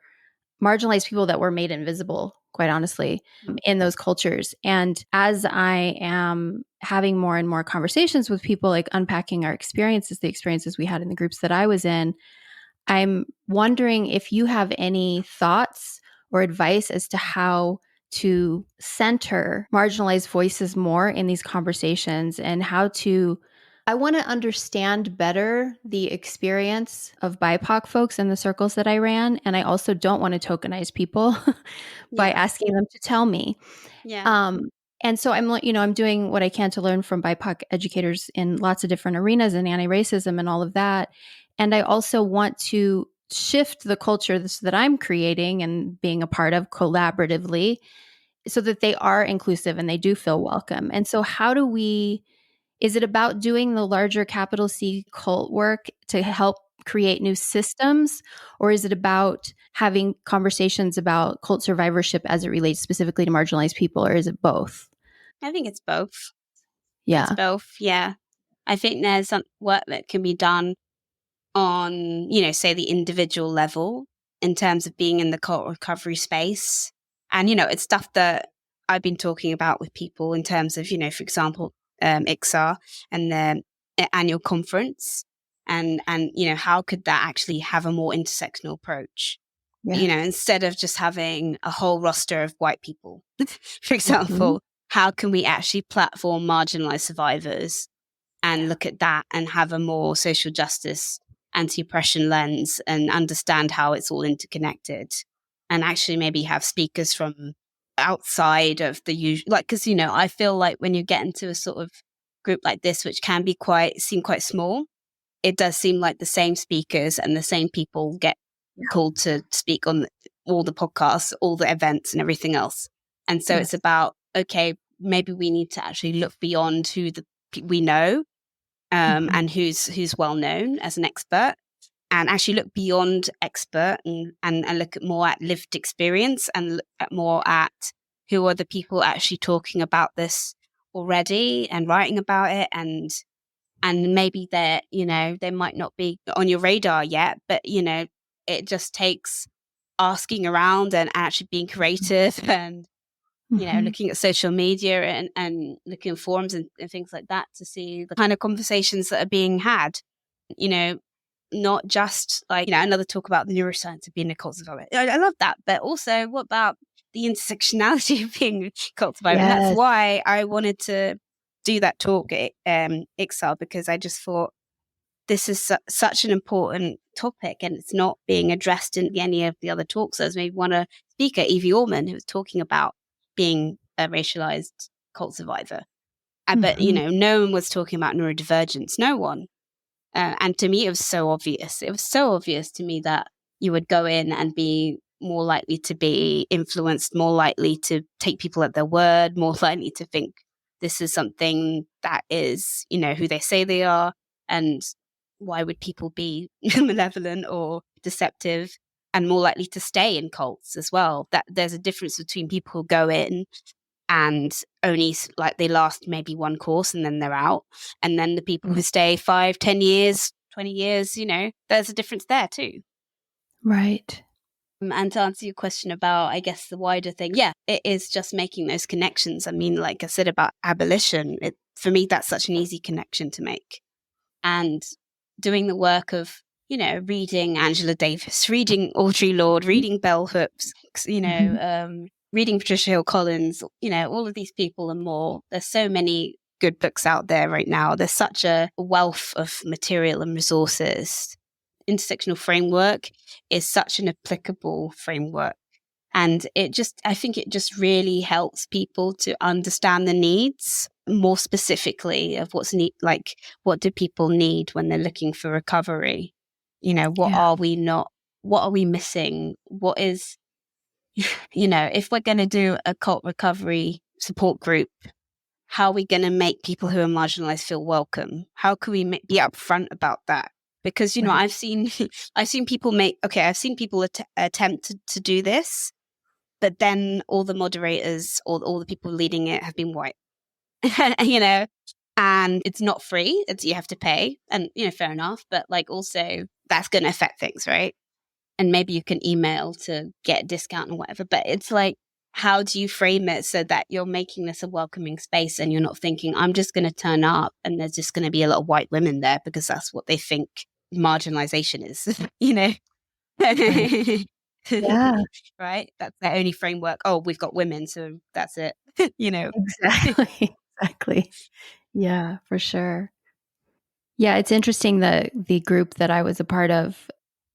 marginalized people that were made invisible, quite honestly, in those cultures. And as I am having more and more conversations with people, like unpacking our experiences, the experiences we had in the groups that I was in, I'm wondering if you have any thoughts or advice as to how to center marginalized voices more in these conversations and how to. I want to understand better the experience of BIPOC folks in the circles that I ran. And I also don't want to tokenize people by asking them to tell me. Yeah. And so I'm doing what I can to learn from BIPOC educators in lots of different arenas and anti-racism and all of that. And I also want to shift the culture that I'm creating and being a part of collaboratively so that they are inclusive and they do feel welcome. And so is it about doing the larger capital C cult work to help create new systems? Or is it about having conversations about cult survivorship as it relates specifically to marginalized people? Or is it both? I think it's both. Yeah. It's both. Yeah. I think there's some work that can be done on, say the individual level in terms of being in the cult recovery space. And, it's stuff that I've been talking about with people in terms of, for example, ICSAR and the annual conference. And, how could that actually have a more intersectional approach? Yeah. Instead of just having a whole roster of white people, for example, how can we actually platform marginalized survivors and look at that and have a more social justice, anti-oppression lens and understand how it's all interconnected, and actually maybe have speakers from outside of the usual, because, I feel like when you get into a sort of group like this, which can be seem quite small, it does seem like the same speakers and the same people get called to speak on all the podcasts, all the events and everything else. And so it's about, okay, maybe we need to actually look beyond who we know and who's well known as an expert, and actually look beyond expert and look at more at lived experience and look at more at who are the people actually talking about this already and writing about it, and maybe they might not be on your radar yet, but it just takes asking around and actually being creative and looking at social media and looking at forums and things like that to see the kind of conversations that are being had, not just like, another talk about the neuroscience of being a cult survivor. I love that. But also, what about the intersectionality of being a cult survivor? Yes. And that's why I wanted to do that talk at ICSAR, because I just thought this is such an important topic and it's not being addressed in any of the other talks. There's maybe one speaker, Evie Orman, who was talking about being a racialized cult survivor. But, no one was talking about neurodivergence. No one. And to me, it was so obvious. It was so obvious to me that you would go in and be more likely to be influenced, more likely to take people at their word, more likely to think this is something that is, who they say they are. And why would people be malevolent or deceptive, and more likely to stay in cults as well? That there's a difference between people who go in and only like they last maybe one course and then they're out, and then the people who stay 5, 10 years, 20 years, there's a difference there too. Right. And to answer your question about, I guess, the wider thing, yeah, it is just making those connections. I mean, like I said about abolition, for me, that's such an easy connection to make. And doing the work of, reading Angela Davis, reading Audre Lorde, reading Bell Hooks, reading Patricia Hill Collins, all of these people and more. There's so many good books out there right now. There's such a wealth of material and resources. Intersectional framework is such an applicable framework. And I think it just really helps people to understand the needs more specifically of what do people need when they're looking for recovery? What are we missing? What is, if we're going to do a cult recovery support group, how are we going to make people who are marginalized feel welcome? How can we be upfront about that? because, you know, I've seen people attempt to do this, but then all the moderators or all the people leading it have been white, you know, and it's not free. You have to pay, and, you know, fair enough. But like, also that's going to affect things, right? And maybe you can email to get a discount or whatever. But it's like, how do you frame it so that you're making this a welcoming space and you're not thinking, I'm just going to turn up and there's just going to be a lot of white women there because that's what they think marginalization is, you know? Right. Yeah, Right? That's their only framework. Oh, we've got women, so that's it, you know? exactly. Exactly. Yeah, for sure. Yeah, it's interesting, the group that I was a part of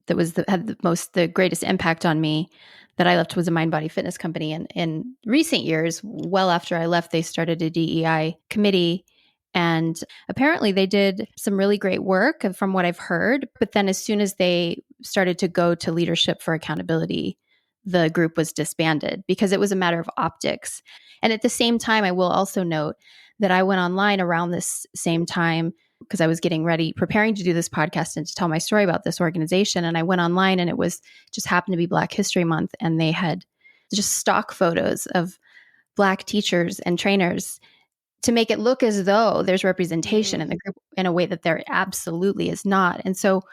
that had the greatest impact on me that I left was a mind body fitness company. And in recent years, well after I left, they started a DEI committee. And apparently they did some really great work from what I've heard. But then as soon as they started to go to leadership for accountability, the group was disbanded because it was a matter of optics. And at the same time, I will also note that I went online around this same time because I was preparing to do this podcast and to tell my story about this organization. And I went online, and it was just happened to be Black History Month. And they had just stock photos of Black teachers and trainers to make it look as though there's representation in the group in a way that there absolutely is not. And so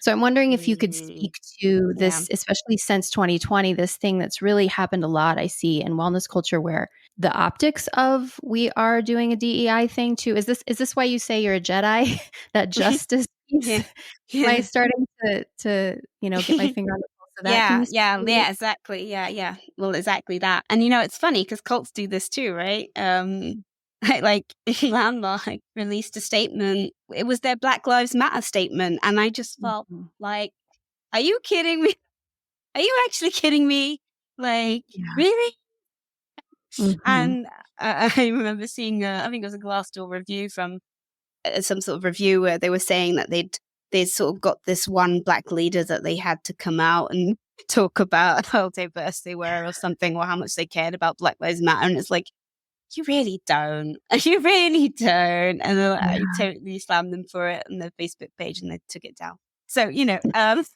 I'm wondering if you could speak to this, especially since 2020, this thing that's really happened a lot, I see, in wellness culture, where the optics of we are doing a DEI thing too. Is this why you say you're a JEDI? That justice piece? Yeah. Am I starting to get my finger on the pulse of that? Can you speak to it? Exactly. Yeah. Well, exactly that. And, you know, it's funny because cults do this too, right? Like Landmark released a statement. It was their Black Lives Matter statement. And I just felt like, are you kidding me? Are you actually kidding me? Like, Yeah. really? Mhm. And I remember seeing, I think it was a Glassdoor review from some sort of review where they were saying that they'd sort of got this one Black leader that they had to come out and talk about how diverse they were or something, or how much they cared about Black Lives Matter. And it's like, you really don't. You really don't. And then I Yeah. totally slammed them for it on their Facebook page, and they took it down. So, you know, Good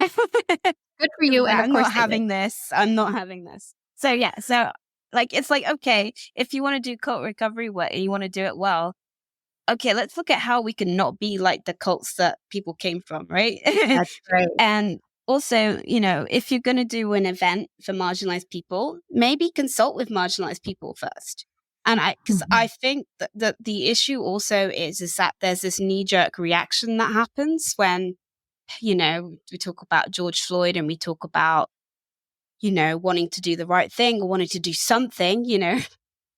for you. And of I'm course not they did. having this. I'm not having this. So yeah, so like, it's like, okay, if you want to do cult recovery work and you want to do it well, okay, let's look at how we can not be like the cults that people came from, right? That's right. And also, you know, if you're going to do an event for marginalized people, maybe consult with marginalized people first. And because I think that the issue also is that there's this knee-jerk reaction that happens when, you know, we talk about George Floyd and we talk about, you know, wanting to do the right thing or wanting to do something, you know.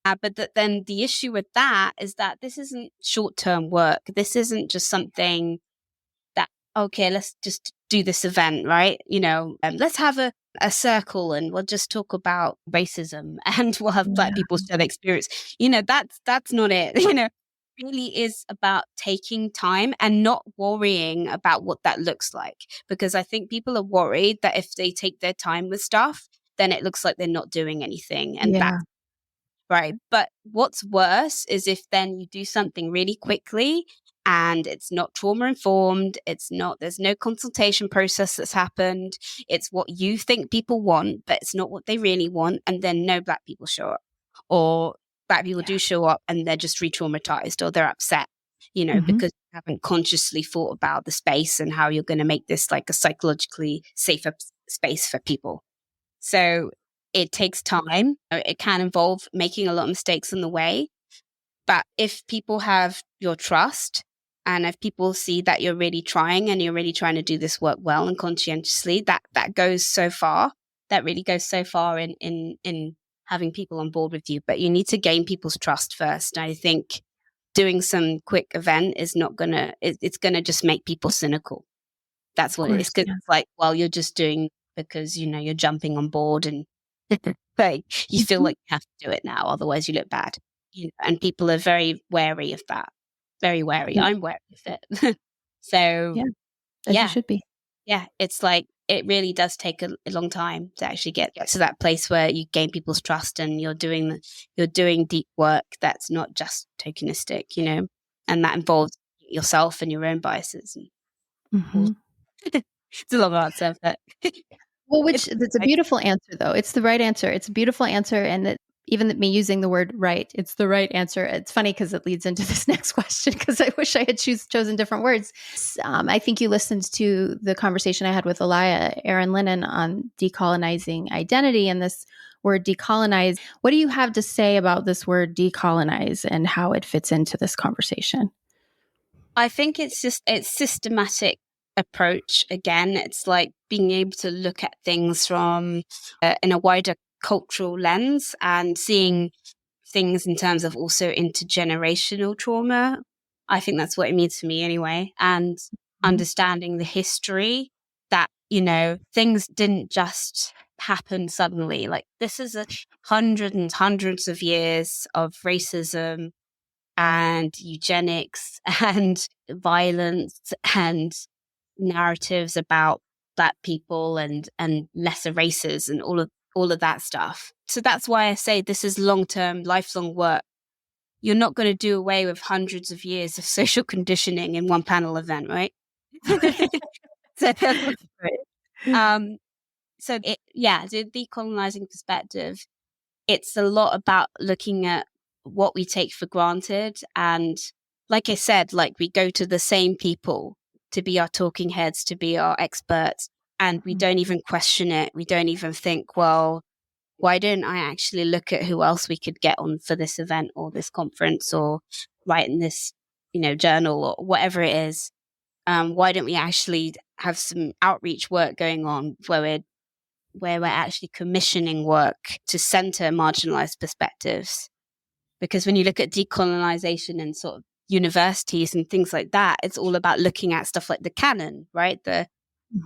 But then the issue with that is that this isn't short-term work. This isn't just something that, okay, let's just do this event, right? You know, let's have a circle and we'll just talk about racism and we'll have Black people share their experience. You know, that's not it. You know, it really is about taking time and not worrying about what that looks like. Because I think people are worried that if they take their time with stuff, then it looks like they're not doing anything. And Yeah. that's right. But what's worse is if then you do something really quickly and it's not trauma informed, there's no consultation process that's happened. It's what you think people want, but it's not what they really want. And then no Black people show up, or Black people do show up and they're just re-traumatized or they're upset, you know, because you haven't consciously thought about the space and how you're going to make this like a psychologically safer space for people. So it takes time. It can involve making a lot of mistakes on the way. But if people have your trust and if people see that you're really trying and you're really trying to do this work well and conscientiously, that goes so far. That really goes so far in having people on board with you. But you need to gain people's trust first. I think doing some quick event is not it's gonna just make people cynical. That's what it is. Because it's like, well, you're just doing because, you know, you're jumping on board and like you feel like you have to do it now, otherwise you look bad. You know, and people are very wary of that. Very wary. I'm wary of it. So As you should be. yeah, it's like it really does take a long time to actually get to that place where you gain people's trust and you're doing deep work that's not just tokenistic, you know, and that involves yourself and your own biases. Mm-hmm. It's a long answer, but well, that's a beautiful answer, though. It's the right answer. It's a beautiful answer, and that even me using the word right, it's the right answer. It's funny because it leads into this next question, because I wish I had chosen different words. I think you listened to the conversation I had with Elia Aaron Lennon on decolonizing identity, and this word decolonize. What do you have to say about this word decolonize and how it fits into this conversation? I think it's systematic approach. Again, it's like being able to look at things from in a wider cultural lens and seeing things in terms of also intergenerational trauma. I think that's what it means for me anyway. And understanding the history that, things didn't just happen suddenly. Like, this is hundreds and hundreds of years of racism and eugenics and violence and narratives about Black people and lesser races and all of that stuff. So that's why I say this is long-term, lifelong work. You're not going to do away with hundreds of years of social conditioning in one panel event, right? So, the decolonizing perspective, it's a lot about looking at what we take for granted. And like I said, like, we go to the same people to be our talking heads, to be our experts, and we don't even question it. We don't even think, well, why don't I actually look at who else we could get on for this event or this conference or write in this, journal or whatever it is? Why don't we actually have some outreach work going on where we're actually commissioning work to center marginalized perspectives? Because when you look at decolonization and sort of universities and things like that, it's all about looking at stuff like the canon, right?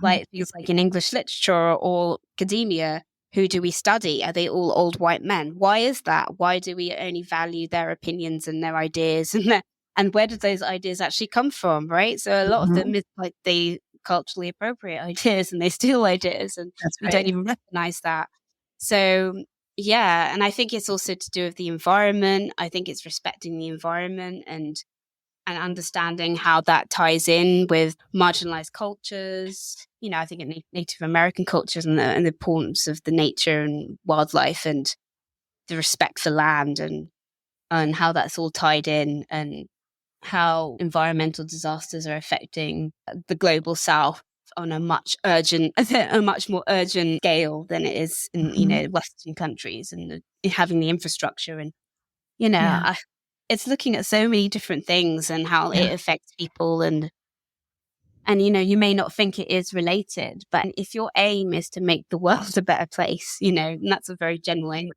Like things like in English literature or academia, who do we study? Are they all old white men? Why is that? Why do we only value their opinions and their ideas? And where did those ideas actually come from, right? So a lot of them is like they culturally appropriate ideas and they steal ideas, and we don't even recognize that. So yeah, and I think it's also to do with the environment. I think it's respecting the environment and understanding how that ties in with marginalized cultures. I think in Native American cultures and the importance of the nature and wildlife and the respect for land and how that's all tied in, and how environmental disasters are affecting the global South on a much more urgent scale than it is in Western countries, and having the infrastructure and it's looking at so many different things and how it affects people, and you may not think it is related, but if your aim is to make the world a better place, and that's a very general aim,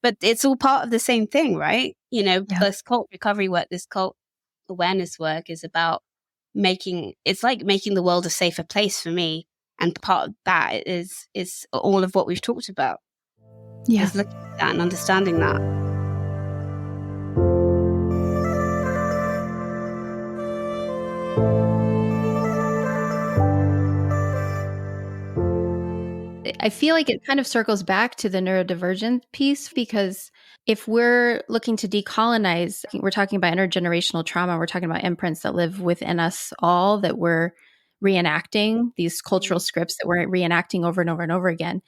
but it's all part of the same thing, right? This cult recovery work, this cult awareness work is about making the world a safer place for me, and part of that is all of what we've talked about. Is looking at that and understanding that. I feel like it kind of circles back to the neurodivergent piece, because if we're looking to decolonize, we're talking about intergenerational trauma. We're talking about imprints that live within us all, that we're reenacting, these cultural scripts that we're reenacting over and over and over again.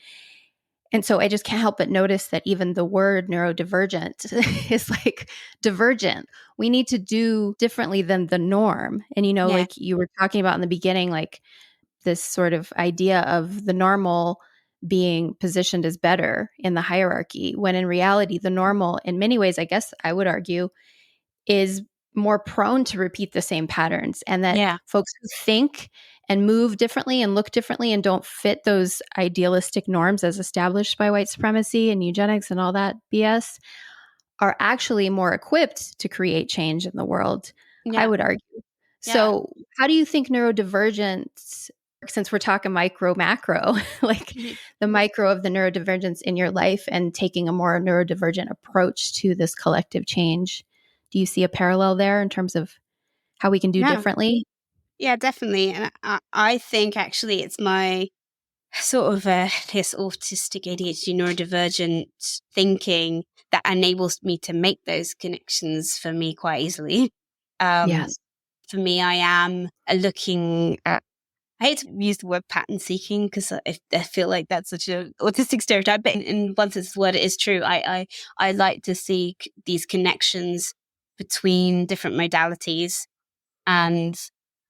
And so I just can't help but notice that even the word neurodivergent is like divergent. We need to do differently than the norm. And, like you were talking about in the beginning, like this sort of idea of the normal being positioned as better in the hierarchy, when in reality, the normal, in many ways, I guess I would argue, is more prone to repeat the same patterns, and that folks who think and move differently and look differently and don't fit those idealistic norms as established by white supremacy and eugenics and all that BS are actually more equipped to create change in the world, I would argue. So how do you think neurodivergence, since we're talking micro, macro, like the micro of the neurodivergence in your life and taking a more neurodivergent approach to this collective change, do you see a parallel there in terms of how we can do differently? Yeah, definitely. And I think actually it's my sort of this autistic ADHD neurodivergent thinking that enables me to make those connections for me quite easily. Yes. for me, I am looking at, I hate to use the word pattern seeking because I feel like that's such a autistic stereotype, but in one sense, what it is true. I like to seek these connections between different modalities and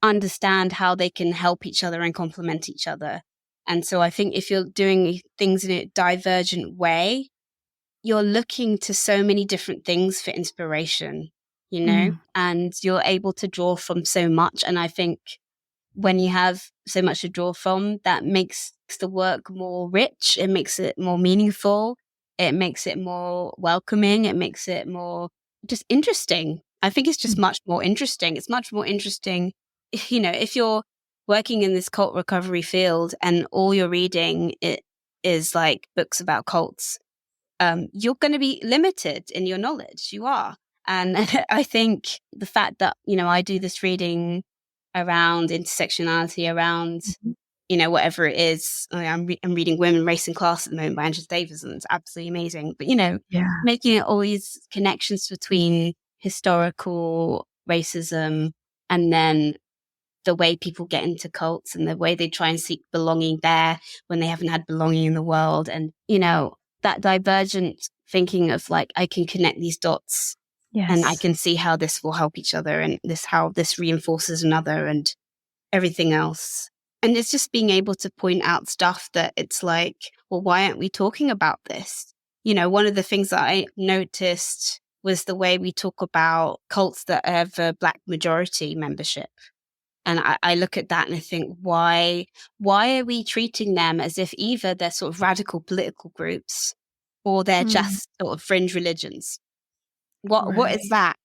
understand how they can help each other and complement each other. And so I think if you're doing things in a divergent way, you're looking to so many different things for inspiration, and you're able to draw from so much. And I think when you have so much to draw from, that makes the work more rich. It makes it more meaningful. It makes it more welcoming. It makes it more just interesting. I think it's just much more interesting. It's much more interesting, if you're working in this cult recovery field and all you're reading it is like books about cults, you're going to be limited in your knowledge. You are. And I think the fact that, I do this reading around intersectionality, around, whatever it is. I'm reading Women, Race and Class at the moment by Angela Davis, and it's absolutely amazing. But, making all these connections between historical racism and then the way people get into cults and the way they try and seek belonging there when they haven't had belonging in the world. And, that divergent thinking of like, I can connect these dots. Yes. And I can see how this will help each other and how this reinforces another and everything else. And it's just being able to point out stuff that it's like, well, why aren't we talking about this? One of the things that I noticed was the way we talk about cults that have a Black majority membership. And I look at that and I think, why are we treating them as if either they're sort of radical political groups or they're just sort of fringe religions? What is that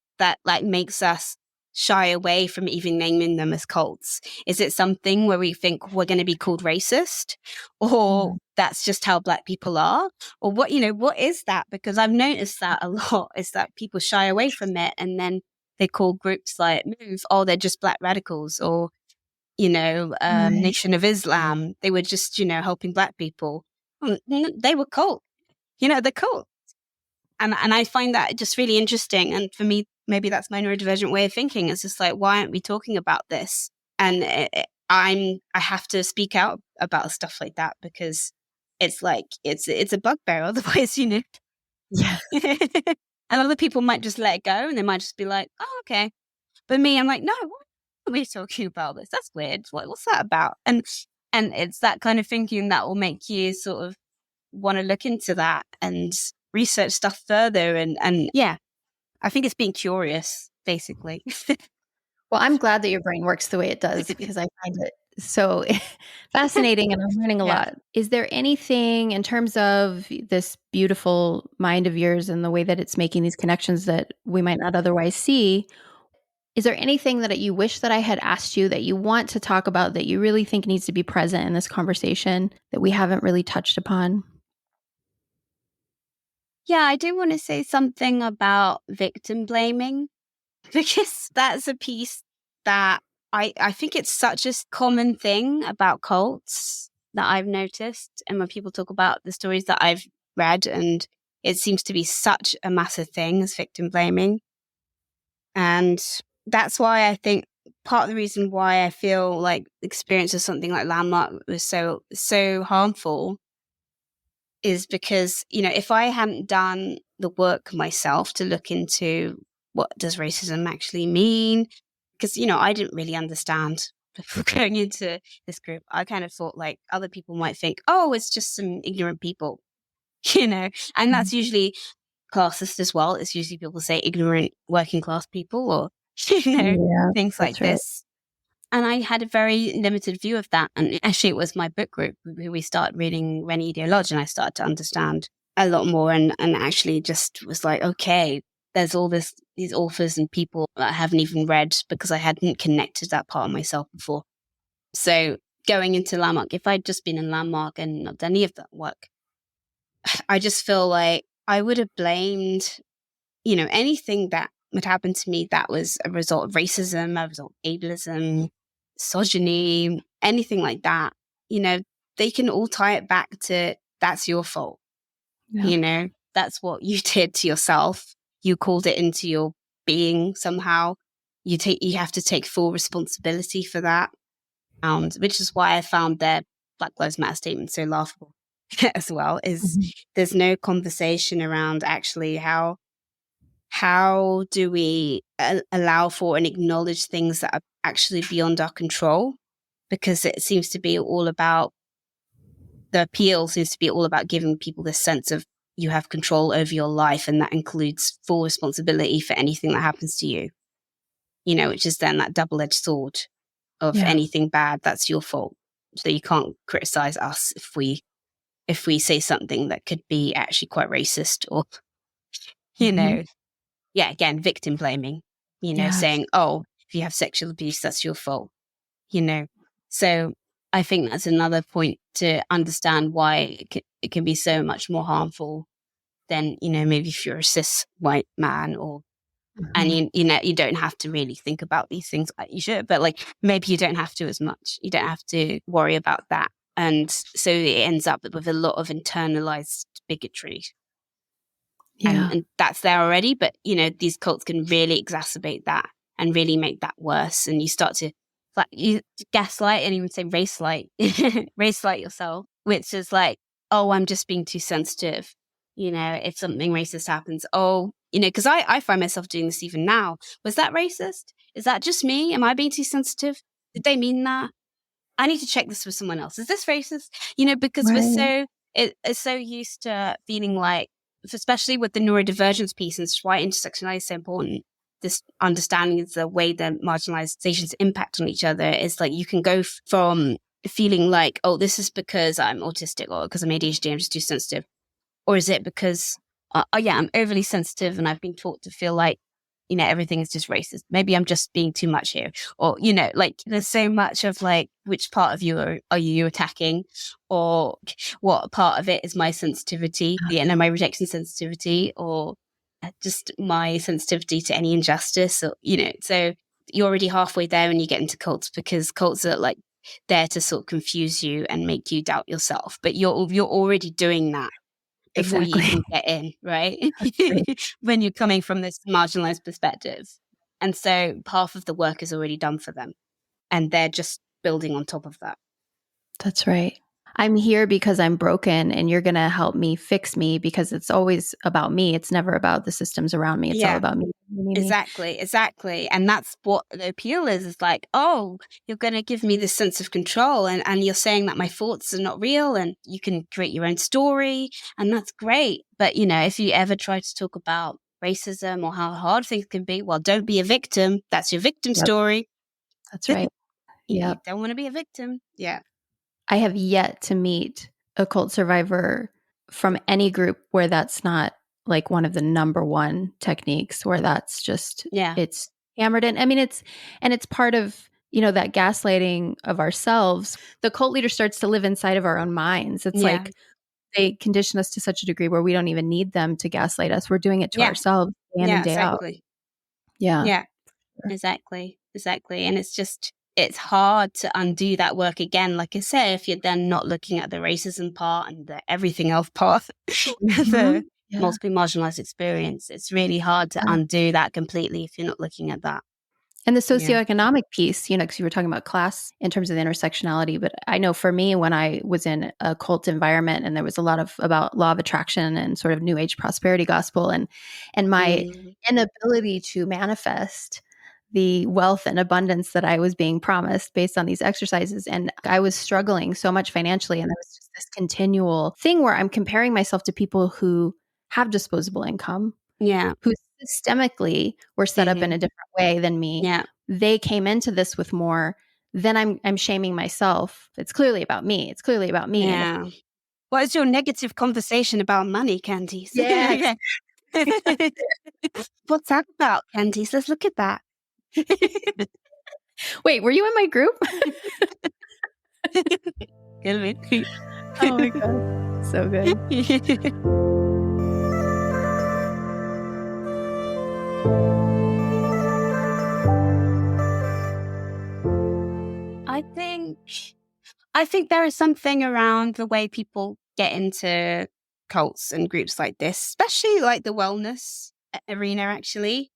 like makes us shy away from even naming them as cults? Is it something where we think we're going to be called racist, or that's just how Black people are, or what is that? Because I've noticed that a lot is that people shy away from it, and then they call groups like Move, oh, they're just Black radicals, or Nation of Islam, they were just helping Black people. They were cult, they're cult. And I find that just really interesting. And for me, maybe that's my neurodivergent way of thinking. It's just like, why aren't we talking about this? And I have to speak out about stuff like that because it's like, it's a bugbear. Otherwise, Yeah. and other people might just let it go and they might just be like, oh, okay. But me, I'm like, no, why are we talking about this? That's weird. What's that about? And it's that kind of thinking that will make you sort of want to look into that and research stuff further. And yeah, I think it's being curious, basically. Well, I'm glad that your brain works the way it does because I find it so fascinating and I'm learning a lot. Is there anything in terms of this beautiful mind of yours and the way that it's making these connections that we might not otherwise see? Is there anything that you wish that I had asked you that you want to talk about that you really think needs to be present in this conversation that we haven't really touched upon? Yeah, I do want to say something about victim blaming because that's a piece that I think it's such a common thing about cults that I've noticed. And when people talk about the stories that I've read, and it seems to be such a massive thing as victim blaming. And that's why I think part of the reason why I feel like the experience of something like Landmark was so harmful is because, if I hadn't done the work myself to look into what does racism actually mean, because, I didn't really understand before going into this group. I kind of thought like other people might think, oh, it's just some ignorant people, and that's usually classist as well. It's usually people say ignorant working class people or, things like this. And I had a very limited view of that. And actually, it was my book group who we started reading Rennie Ideology, and I started to understand a lot more and actually just was like, okay, there's all these authors and people that I haven't even read because I hadn't connected that part of myself before. So going into Landmark, if I'd just been in Landmark and not done any of that work, I just feel like I would have blamed, anything that would happen to me that was a result of racism, a result of ableism, misogyny, anything like that. They can all tie it back to that's your fault. Yeah. That's what you did to yourself. You called it into your being somehow. you have to take full responsibility for that. Which is why I found their Black Lives Matter statement so laughable as well, is there's no conversation around actually how do we allow for and acknowledge things that are actually beyond our control, because it seems to be all about, the appeal seems to be all about giving people this sense of you have control over your life, and that includes full responsibility for anything that happens to you, which is then that double-edged sword of anything bad, that's your fault. So you can't criticize us if we say something that could be actually quite racist, or, again, victim blaming, saying, oh, if you have sexual abuse, that's your fault, So I think that's another point to understand why it can be so much more harmful than, maybe if you're a cis white man, or and you don't have to really think about these things like you should, but like maybe you don't have to as much. You don't have to worry about that. And so it ends up with a lot of internalized bigotry. And that's there already, but these cults can really exacerbate that and really make that worse. And you start to you gaslight, and even say race light yourself, which is like, oh, I'm just being too sensitive. If something racist happens, because I find myself doing this even now. Was that racist? Is that just me? Am I being too sensitive? Did they mean that? I need to check this with someone else. Is this racist? Because we're so used to feeling like, especially with the neurodivergence piece, and it's why intersectionality is so important. This understanding is the way that marginalizations impact on each other. Is like you can go from feeling like, oh, this is because I'm autistic, or because I'm ADHD, I'm just too sensitive. Or is it because, I'm overly sensitive and I've been taught to feel like, everything is just racist. Maybe I'm just being too much here. Or, like there's so much of like, which part of you are you attacking? Or what part of it is my sensitivity, my rejection sensitivity, or just my sensitivity to any injustice, or, so you're already halfway there when you get into cults, because cults are like there to sort of confuse you and make you doubt yourself. But you're already doing that before you even get in, right? When you're coming from this marginalized perspective. And so half of the work is already done for them, and they're just building on top of that. That's right. I'm here because I'm broken, and you're going to help me fix me, because it's always about me. It's never about the systems around me. It's all about me. Exactly. And that's what the appeal is like, oh, you're going to give me this sense of control, and you're saying that my thoughts are not real, and you can create your own story, and that's great. But, if you ever try to talk about racism or how hard things can be, well, don't be a victim. That's your victim story. That's right. You don't want to be a victim. Yeah. I have yet to meet a cult survivor from any group where that's not like one of the number one techniques, where that's just, it's hammered in. I mean, it's part of, that gaslighting of ourselves. The cult leader starts to live inside of our own minds. It's like they condition us to such a degree where we don't even need them to gaslight us. We're doing it to ourselves day in and day out. Yeah, exactly. And it's hard to undo that work again. Like I say, if you're then not looking at the racism part and the everything else part, the multiply marginalized experience, it's really hard to undo that completely if you're not looking at that. And the socioeconomic piece, because you were talking about class in terms of the intersectionality. But I know for me, when I was in a cult environment, and there was a lot about law of attraction and sort of new age prosperity gospel, and my inability to manifest the wealth and abundance that I was being promised based on these exercises. And I was struggling so much financially. And there was just this continual thing where I'm comparing myself to people who have disposable income, who systemically were set up in a different way than me. They came into this with more. Then I'm shaming myself. It's clearly about me. Yeah. What is your negative conversation about money, Candice? Yeah. What's that about, Candice? Let's look at that. Wait, were you in my group? Good. Oh my God. So good. I think there is something around the way people get into cults and groups like this, especially like the wellness arena, actually.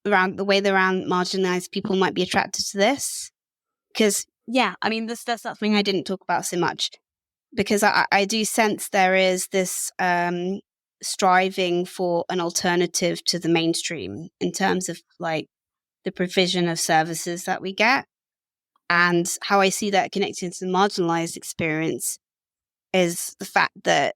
around the way that around marginalized people might be attracted to this. Because, yeah, I mean, that's something I didn't talk about so much, because I do sense there is this striving for an alternative to the mainstream in terms of like the provision of services that we get. And how I see that connecting to the marginalized experience is the fact that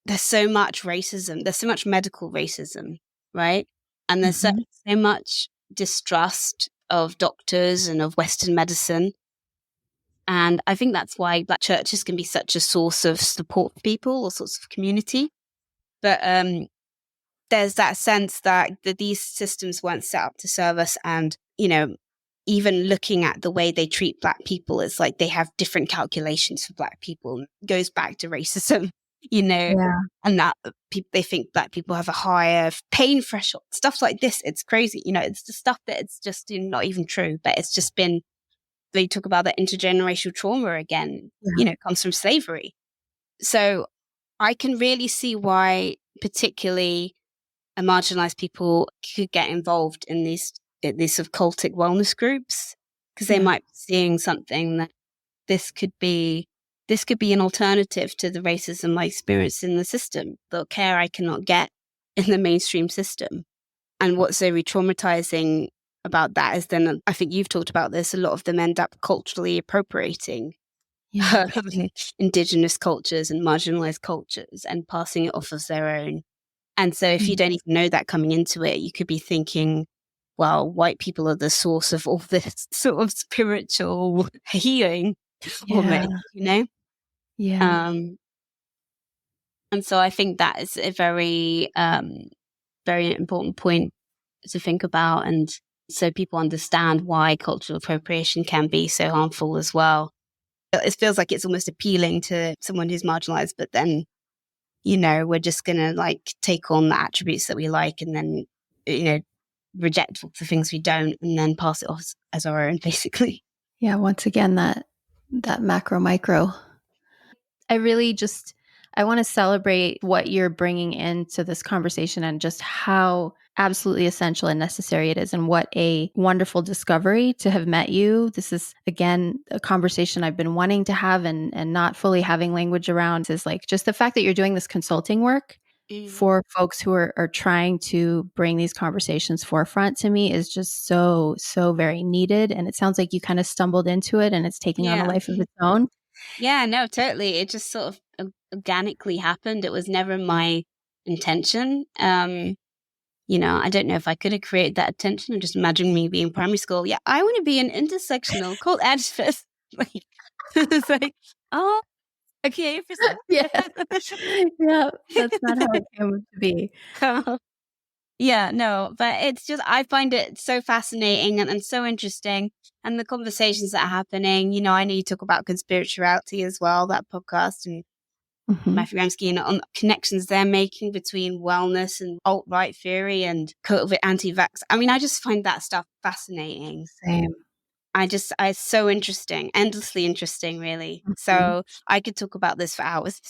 there's so much racism, there's so much medical racism, right? And there's so much distrust of doctors and of Western medicine. And I think that's why Black churches can be such a source of support for people or sorts of community. But there's that sense that these systems weren't set up to serve us. And, you know, even looking at the way they treat Black people, it's like they have different calculations for Black people. It goes back to racism, you know, and that they think Black people have a higher pain threshold, stuff like this. It's crazy. You know, it's the stuff that it's just not even true, but it's just been, they talk about that intergenerational trauma again, you know, comes from slavery. So I can really see why particularly marginalized people could get involved in these sort of cultic wellness groups, because they might be seeing something that this could be an alternative to the racism I experience in the system, the care I cannot get in the mainstream system. And what's so re-traumatizing about that is then, I think you've talked about this, a lot of them end up culturally appropriating indigenous cultures and marginalized cultures and passing it off as their own. And so if you don't even know that coming into it, you could be thinking, well, white people are the source of all this sort of spiritual healing, almost, you know? And so I think that is a very, very important point to think about. And so people understand why cultural appropriation can be so harmful as well. It feels like it's almost appealing to someone who's marginalized, but then, you know, we're just going to like take on the attributes that we like and then, you know, reject the things we don't and then pass it off as our own, basically. Yeah. Once again, that macro micro. I want to celebrate what you're bringing into this conversation and just how absolutely essential and necessary it is, and what a wonderful discovery to have met you. This is, again, a conversation I've been wanting to have and not fully having language around, is like just the fact that you're doing this consulting work for folks who are trying to bring these conversations forefront, to me is just so, so very needed. And it sounds like you kind of stumbled into it and it's taking on a life of its own. Yeah, no, totally. It just sort of organically happened. It was never my intention. You know, I don't know if I could have created that attention. I'm just imagining me being in primary school. Yeah, I want to be an intersectional called Advocacy. It's like, oh, okay. Yeah, that's not how it came to be. Yeah, no, but it's just, I find it so fascinating and so interesting. And the conversations that are happening, you know, I know you talk about conspirituality as well, that podcast, and Matthew Ramsky, and on connections they're making between wellness and alt-right theory and COVID anti-vax. I mean, I just find that stuff fascinating. Same. It's so interesting, endlessly interesting, really. So I could talk about this for hours.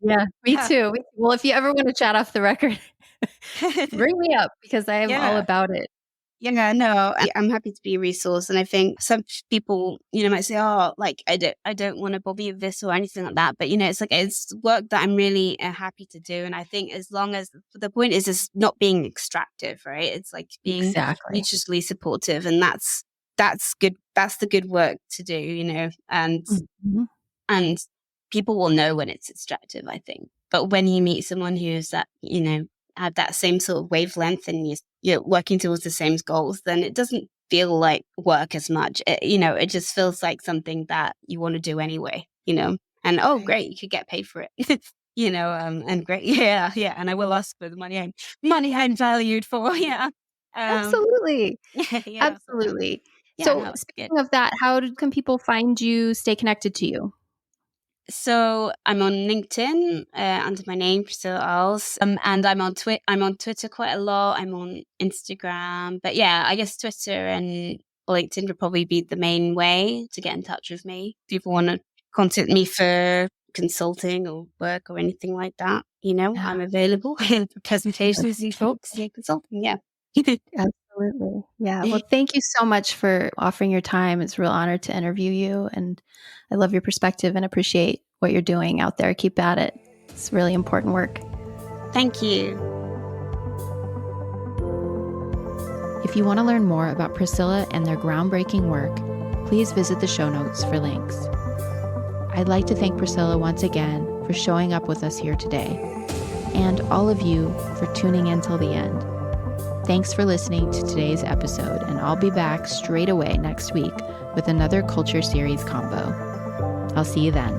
Yeah, me too. Well, if you ever want to chat off the record, bring me up, because I am all about it. Yeah, no, I'm happy to be a resource. And I think some people, you know, might say, oh, like, I don't want to bother you with this or anything like that. But, you know, it's like, it's work that I'm really happy to do. And I think as long as the point is not being extractive, right? It's like being mutually supportive. And that's good. That's the good work to do, you know, and people will know when it's extractive, I think. But when you meet someone who's that, you know, have that same sort of wavelength and you're working towards the same goals, then it doesn't feel like work as much. You know, it just feels like something that you want to do anyway, you know, and great, you could get paid for it. You know, and great. Yeah. And I will ask for the money I'm valued for. Yeah. Absolutely. Absolutely. So speaking of that, how can people find you, stay connected to you? So I'm on LinkedIn under my name, Priscilla Eyles, and I'm on Twitter quite a lot. I'm on Instagram, but yeah, I guess Twitter and LinkedIn would probably be the main way to get in touch with me. If people want to contact me for consulting or work or anything like that, you know, I'm available for presentations and talks, consulting. Yeah. Absolutely. Yeah. Well, thank you so much for offering your time. It's a real honor to interview you. And I love your perspective and appreciate what you're doing out there. Keep at it. It's really important work. Thank you. If you want to learn more about Priscilla and their groundbreaking work, please visit the show notes for links. I'd like to thank Priscilla once again for showing up with us here today, and all of you for tuning in till the end. Thanks for listening to today's episode, and I'll be back straight away next week with another Culture Series combo. I'll see you then.